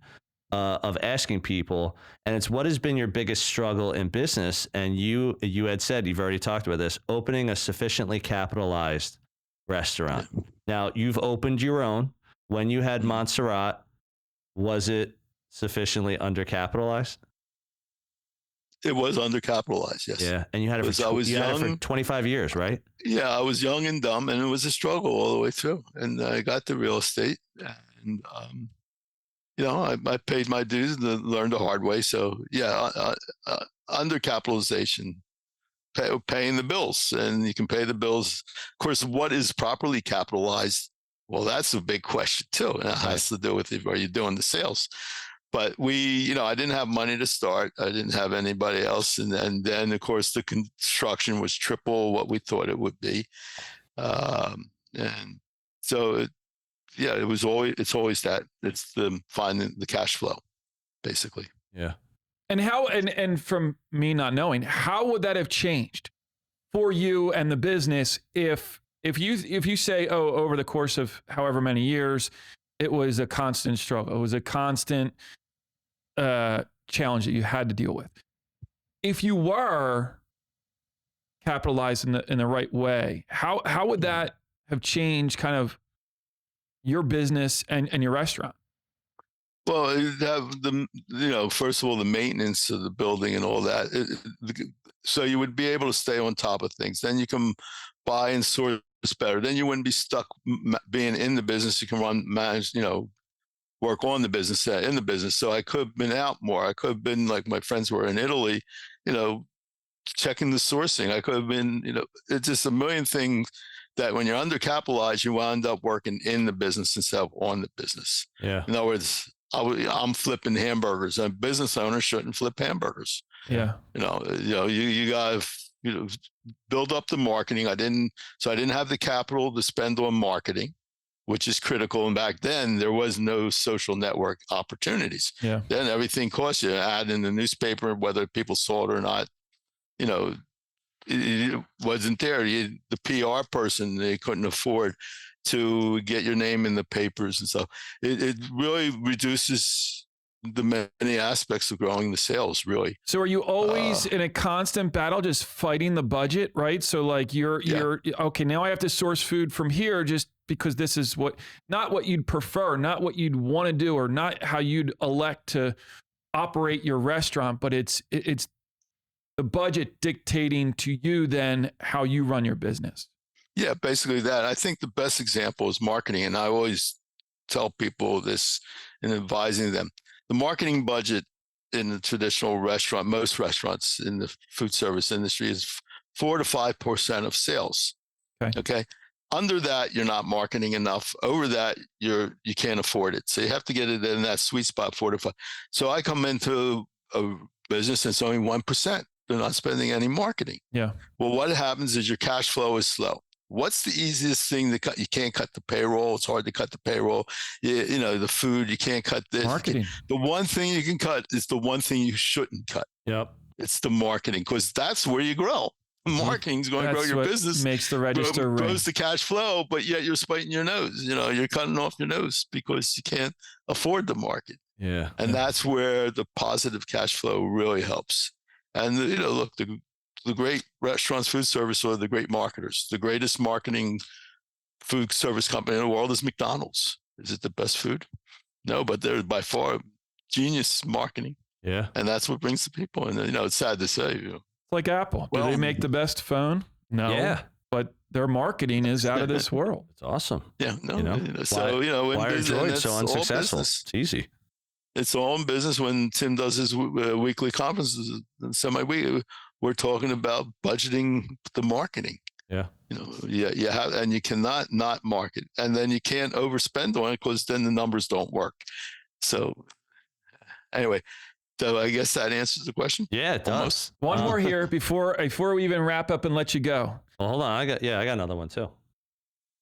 Speaker 2: of asking people. And it's, what has been your biggest struggle in business? And you had said, you've already talked about this, opening a sufficiently capitalized restaurant. Now, you've opened your own. When you had Montserrat, was it sufficiently undercapitalized?
Speaker 3: It was undercapitalized, yes.
Speaker 2: Yeah, and you had it for 25 years, right?
Speaker 3: Yeah, I was young and dumb, and it was a struggle all the way through. And I got the real estate, and I paid my dues and learned the hard way. So yeah, undercapitalization. Paying the bills, and you can pay the bills. Of course, what is properly capitalized? Well, that's a big question too, and it has to do with are you doing the sales? But I didn't have money to start. I didn't have anybody else, and then of course the construction was triple what we thought it would be, and so it's always that. It's finding the cash flow, basically.
Speaker 2: Yeah.
Speaker 1: And how, and from me not knowing, how would that have changed for you and the business if you say, over the course of however many years, it was a constant struggle, it was a constant challenge that you had to deal with. If you were capitalized in the right way, how would that have changed kind of your business and your restaurant?
Speaker 3: Well, first of all, the maintenance of the building and all that. So you would be able to stay on top of things. Then you can buy and source better. Then you wouldn't be stuck being in the business. You can manage, work on the business, in the business. So I could have been out more. I could have been like my friends were in Italy, checking the sourcing. I could have been, it's just a million things that when you're undercapitalized, you wind up working in the business instead of on the business.
Speaker 2: Yeah.
Speaker 3: In other words, I'm flipping hamburgers. A business owner shouldn't flip hamburgers.
Speaker 1: Yeah.
Speaker 3: You got to build up the marketing. I didn't have the capital to spend on marketing, which is critical. And back then there was no social network opportunities.
Speaker 1: Yeah.
Speaker 3: Then everything cost you. An ad in the newspaper, whether people saw it or not, it wasn't there. The PR person, they couldn't afford to get your name in the papers and stuff. It really reduces the many aspects of growing the sales, really.
Speaker 1: So are you always in a constant battle, just fighting the budget, right? So like you're okay, now I have to source food from here just because this is not what you'd prefer, not what you'd want to do, or not how you'd elect to operate your restaurant, but it's the budget dictating to you then how you run your business.
Speaker 3: Yeah, basically that. I think the best example is marketing. And I always tell people this in advising them. The marketing budget in the traditional restaurant, most restaurants in the food service industry, is 4 to 5% of sales. Okay. Under that, you're not marketing enough. Over that, you can't afford it. So you have to get it in that sweet spot, 4 to 5. So I come into a business that's only 1%. They're not spending any marketing.
Speaker 1: Yeah.
Speaker 3: Well, what happens is your cash flow is slow. what's the easiest thing to cut? You can't cut the payroll. It's hard to cut the payroll. You know, the food, you can't cut this.
Speaker 1: Marketing.
Speaker 3: The one thing you can cut is the one thing you shouldn't cut.
Speaker 2: Yep.
Speaker 3: It's the marketing, because that's where you grow. Marketing is going to grow your business.
Speaker 1: Makes the register ring.
Speaker 3: Grows the cash flow, but yet you're spiting your nose. You know, you're cutting off your nose because you can't afford the market.
Speaker 2: Yeah.
Speaker 3: And that's where the positive cash flow really helps. And, you know, look, the great restaurants, food service are the great marketers. The greatest marketing food service company in the world is McDonald's. Is it the best food? No, but they're by far genius marketing.
Speaker 2: Yeah.
Speaker 3: And that's what brings the people. And, you know, it's sad to say. You know.
Speaker 1: Like Apple. Do they make the best phone? No.
Speaker 2: Yeah.
Speaker 1: But their marketing is out of this world.
Speaker 2: It's awesome.
Speaker 3: Yeah. No.
Speaker 2: You know?
Speaker 3: So, you know,
Speaker 2: why are Droids so unsuccessful? It's easy.
Speaker 3: It's all in business. When Tim does his weekly conferences, semi-weekly, we're talking about budgeting the marketing.
Speaker 2: Yeah.
Speaker 3: You know, you have, and you cannot not market, and then you can't overspend on it because then the numbers don't work. So anyway, so I guess that answers the question.
Speaker 2: Yeah, it does.
Speaker 1: One more here before we even wrap up and let you go.
Speaker 2: Well, hold on. I got another one too.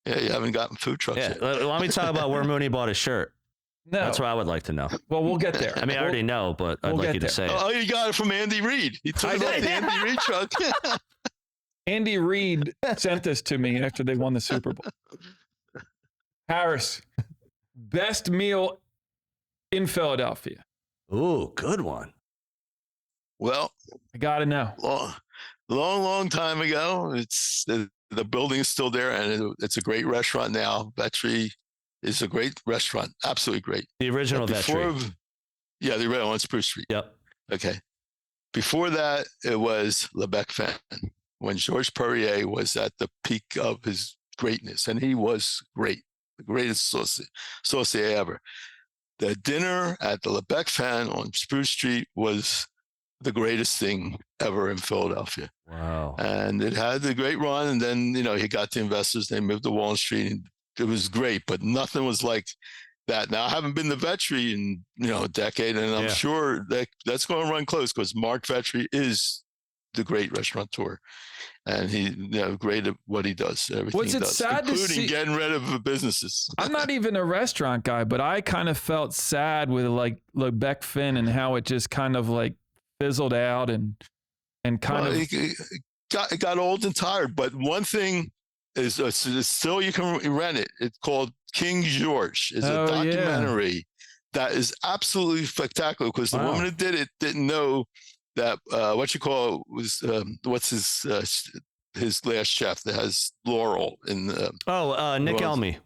Speaker 3: Yeah, you haven't gotten food trucks yet.
Speaker 2: Let me talk about where Mooney bought his shirt.
Speaker 1: No.
Speaker 2: That's what I would like to know.
Speaker 1: Well, we'll get there.
Speaker 2: I mean, I already know, but I'd like you to say it.
Speaker 3: Oh, you got it from Andy Reid. He took it off the Andy Reid truck.
Speaker 1: Andy Reid sent this to me after they won the Super Bowl. Harris, best meal in Philadelphia.
Speaker 2: Good one.
Speaker 3: Well,
Speaker 1: I got to know.
Speaker 3: Long time ago. It's the building is still there, and it's a great restaurant now. Vetri is a great restaurant, absolutely great.
Speaker 2: The original Vetri.
Speaker 3: Yeah, the original on Spruce Street.
Speaker 2: Yep.
Speaker 3: Okay. Before that, it was Le Bec Fin, when Georges Perrier was at the peak of his greatness, and he was great, the greatest saucier ever. The dinner at the Le Bec Fin on Spruce Street was the greatest thing ever in Philadelphia.
Speaker 2: Wow.
Speaker 3: And it had the great run, and then, you know, he got the investors, they moved to Wall Street, and it was great, but nothing was like that. Now, I haven't been to Vetri in, you know, a decade, and I'm sure that's going to run close, because Mark Vetri is the great restaurateur, and he, you know, great at what he does, everything he does,
Speaker 1: sad
Speaker 3: including
Speaker 1: to see,
Speaker 3: getting rid of businesses.
Speaker 1: I'm not even a restaurant guy, but I kind of felt sad with like Le Bec Fin and how it just kind of like fizzled out and kind of
Speaker 3: it got old and tired. But one thing is still, you can rent it. It's called King George. It's a documentary that is absolutely spectacular, because the woman who did it didn't know that was what's his last chef that has Laurel in Nick
Speaker 2: Elmy.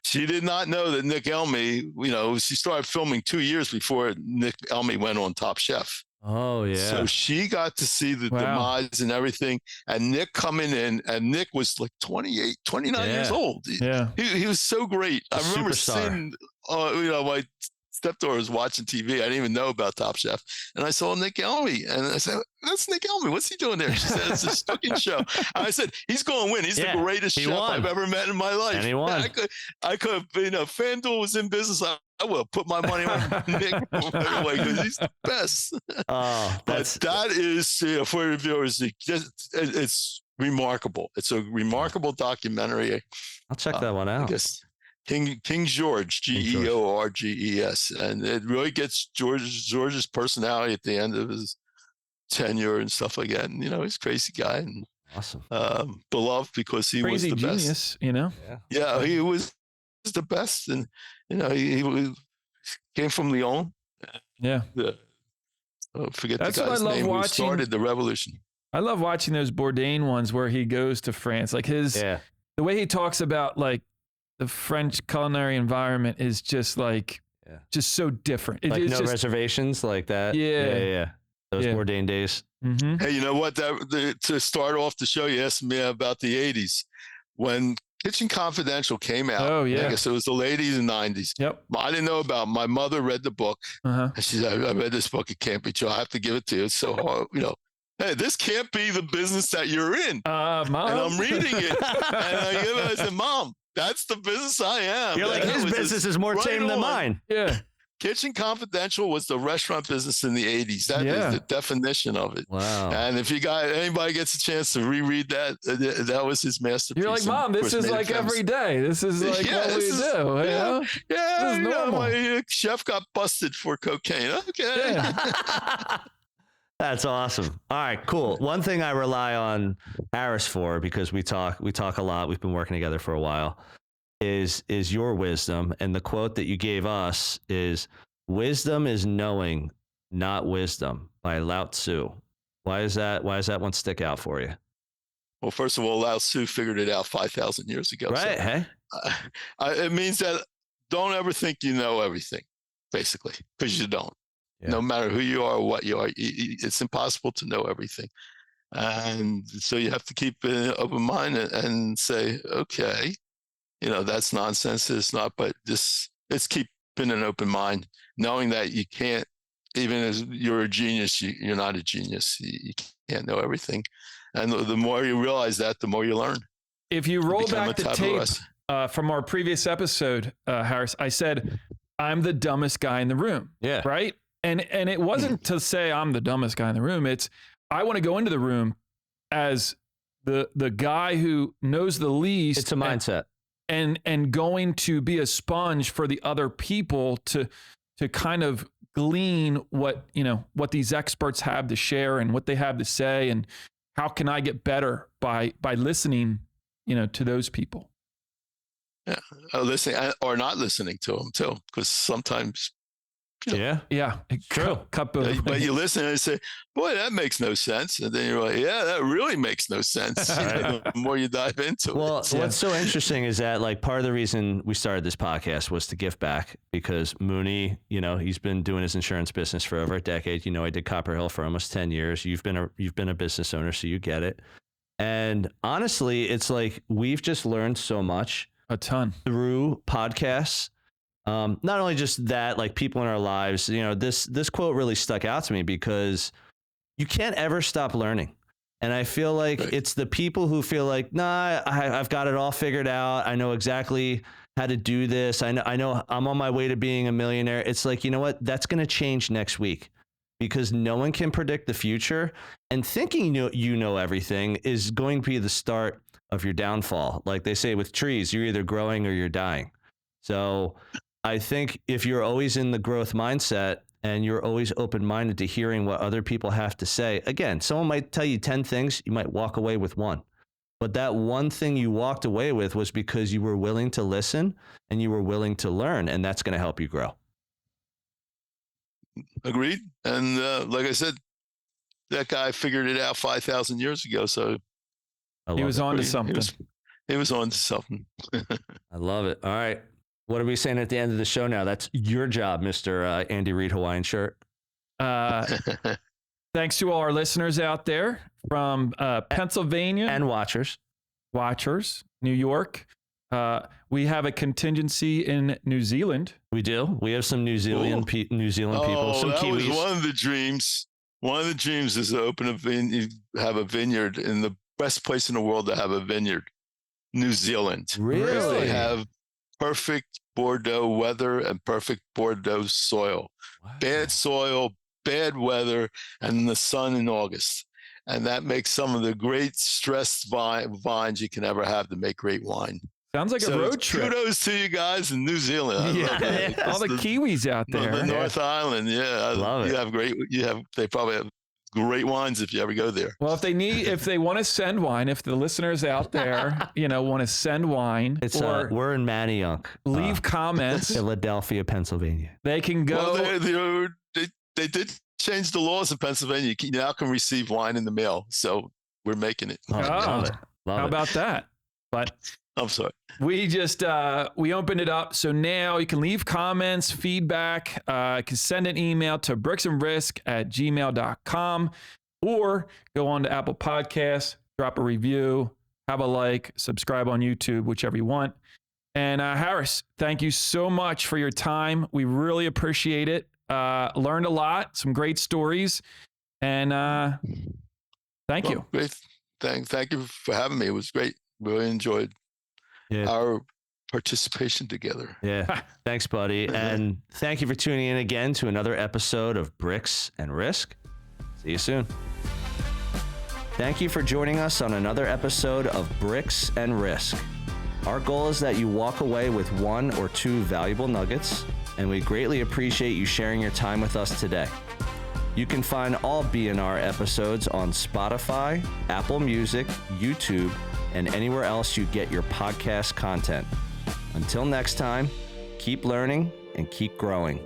Speaker 3: She did not know that Nick Elmy, you know, she started filming 2 years before Nick Elmy went on Top Chef.
Speaker 2: Oh, yeah.
Speaker 3: So she got to see the demise and everything. And Nick coming in, and Nick was like 28, 29 years old. He was so great. I remember seeing, you know, my stepdaughter was watching TV. I didn't even know about Top Chef. And I saw Nick Elmy, and I said, that's Nick Elmy. What's he doing there? She said, it's a cooking show. And I said, he's going to win. He's the greatest chef I've ever met in my life.
Speaker 2: And he won.
Speaker 3: I could, you know, FanDuel was in business. I will put my money on Nick right away, because he's the best. But that is, you know, for your viewers, it's remarkable. It's a remarkable documentary.
Speaker 2: I'll check that one out.
Speaker 3: I guess King George, Georges, and it really gets George's personality at the end of his tenure and stuff like that. And, you know, he's a crazy guy and
Speaker 2: awesome,
Speaker 3: beloved because he was the
Speaker 1: genius,
Speaker 3: best.
Speaker 1: You know,
Speaker 3: he was the best, and you know he came from Lyon. Forget
Speaker 1: that's
Speaker 3: the guy's
Speaker 1: what I love
Speaker 3: name.
Speaker 1: watching.
Speaker 3: Who started the revolution.
Speaker 1: I love watching those Bourdain ones where he goes to France. Like the way he talks about like the French culinary environment is just like just so different.
Speaker 2: Like no reservations like that.
Speaker 1: Yeah.
Speaker 2: Those Bourdain days.
Speaker 1: Mm-hmm.
Speaker 3: Hey, you know what? To start off the show, you asked me about the 80s when Kitchen Confidential came out.
Speaker 1: Oh, yeah.
Speaker 3: I guess it was the late 80s and 90s.
Speaker 1: Yep.
Speaker 3: I didn't know about it. My mother read the book. And she said, I read this book. It can't be true. I have to give it to you. It's so hard, you know. Hey, this can't be the business that you're in.
Speaker 1: Mom.
Speaker 3: And I'm reading it. And I said, Mom, that's the business I am.
Speaker 2: You're like, his business is more tame than mine.
Speaker 1: Yeah.
Speaker 3: Kitchen Confidential was the restaurant business in the 80s. That is the definition of it.
Speaker 2: Wow.
Speaker 3: And if anybody gets a chance to reread that, that was his masterpiece.
Speaker 1: You're like, Mom, this is like every day. This is like what we do.
Speaker 3: Yeah, my chef got busted for cocaine. Okay.
Speaker 1: Yeah.
Speaker 2: That's awesome. All right, cool. One thing I rely on Harris for, because we talk a lot, we've been working together for a while, is your wisdom. And the quote that you gave us is, "Wisdom is knowing, not wisdom," by Lao Tzu. Why is that one stick out for you?
Speaker 3: Well, first of all, Lao Tzu figured it out 5,000 years ago.
Speaker 2: Right.
Speaker 3: So,
Speaker 2: hey.
Speaker 3: It means that don't ever think you know everything, basically, because you don't. Yeah. No matter who you are or what you are, it's impossible to know everything. And so you have to keep an open mind and say, okay, that's nonsense. It's not, but it's keeping an open mind, knowing that you can't, even as you're a genius, you're not a genius. You can't know everything. And the more you realize that, the more you learn.
Speaker 1: If you roll back the tape from our previous episode, Harris, I said, I'm the dumbest guy in the room.
Speaker 2: Yeah.
Speaker 1: Right. And it wasn't to say I'm the dumbest guy in the room. It's, I want to go into the room as the guy who knows the least.
Speaker 2: It's a mindset.
Speaker 1: And going to be a sponge for the other people to kind of glean what these experts have to share and what they have to say, and how can I get better by listening, to those people.
Speaker 3: Yeah, listening or not listening to them too, because sometimes.
Speaker 1: Yeah, true.
Speaker 3: But you listen and you say, "Boy, that makes no sense," and then you're like, "Yeah, that really makes no sense." The more you dive into it.
Speaker 2: Well, what's so interesting is that, like, part of the reason we started this podcast was to give back, because Mooney, he's been doing his insurance business for over a decade. I did Copper Hill for almost 10 years. You've been a business owner, so you get it. And honestly, it's like we've just learned so much,
Speaker 1: a ton,
Speaker 2: through podcasts. Not only just that, like, people in our lives, this quote really stuck out to me, because you can't ever stop learning. And I feel like it's the people who feel like, nah, I've got it all figured out. I know exactly how to do this. I know I'm on my way to being a millionaire. It's like, you know what? That's going to change next week, because no one can predict the future. And thinking you know everything is going to be the start of your downfall. Like they say with trees, you're either growing or you're dying. So I think if you're always in the growth mindset and you're always open-minded to hearing what other people have to say, again, someone might tell you 10 things, you might walk away with one. But that one thing you walked away with was because you were willing to listen and you were willing to learn, and that's going to help you grow.
Speaker 3: Agreed. And like I said, that guy figured it out 5,000 years ago. So
Speaker 1: he was on to something.
Speaker 3: He was on to something.
Speaker 2: I love it. All right. What are we saying at the end of the show now? That's your job, Mr. Andy Reid Hawaiian shirt.
Speaker 1: Thanks to all our listeners out there from Pennsylvania.
Speaker 2: And watchers,
Speaker 1: New York. We have a contingency in New Zealand.
Speaker 2: We do. We have some New Zealand people, some
Speaker 3: that
Speaker 2: Kiwis.
Speaker 3: Was one of the dreams. One of the dreams is to open have a vineyard in the best place in the world to have a vineyard, New Zealand.
Speaker 2: Really?
Speaker 3: They have perfect Bordeaux weather and perfect Bordeaux soil. Wow. Bad soil, bad weather, and the sun in August. And that makes some of the great stressed vines you can ever have to make great wine.
Speaker 1: Sounds like a road trip.
Speaker 3: Kudos to you guys in New Zealand.
Speaker 1: All the Kiwis out there.
Speaker 3: The North Island, I love it. They probably have great wines if you ever go there.
Speaker 1: Well, if they want to send wine, if the listeners out there, want to send wine,
Speaker 2: we're in Manayunk.
Speaker 1: Leave comments.
Speaker 2: Philadelphia, Pennsylvania.
Speaker 1: They can go.
Speaker 3: Well, they did change the laws in Pennsylvania. You now can receive wine in the mail, so we're making it.
Speaker 1: How about that? But
Speaker 3: I'm sorry.
Speaker 1: We just we opened it up, so now you can leave comments, feedback. You can send an email to bricksandrisk@gmail.com, or go on to Apple Podcasts, drop a review, have a like, subscribe on YouTube, whichever you want. And Harris, thank you so much for your time. We really appreciate it. Learned a lot, some great stories, and thank you.
Speaker 3: Great. Thank you for having me. It was great. Really enjoyed our participation together.
Speaker 2: Yeah. Thanks, buddy. And thank you for tuning in again to another episode of Bricks and Risk. See you soon. Thank you for joining us on another episode of Bricks and Risk. Our goal is that you walk away with 1 or 2 valuable nuggets, and we greatly appreciate you sharing your time with us today. You can find all B&R episodes on Spotify, Apple Music, YouTube, and anywhere else you get your podcast content. Until next time, keep learning and keep growing.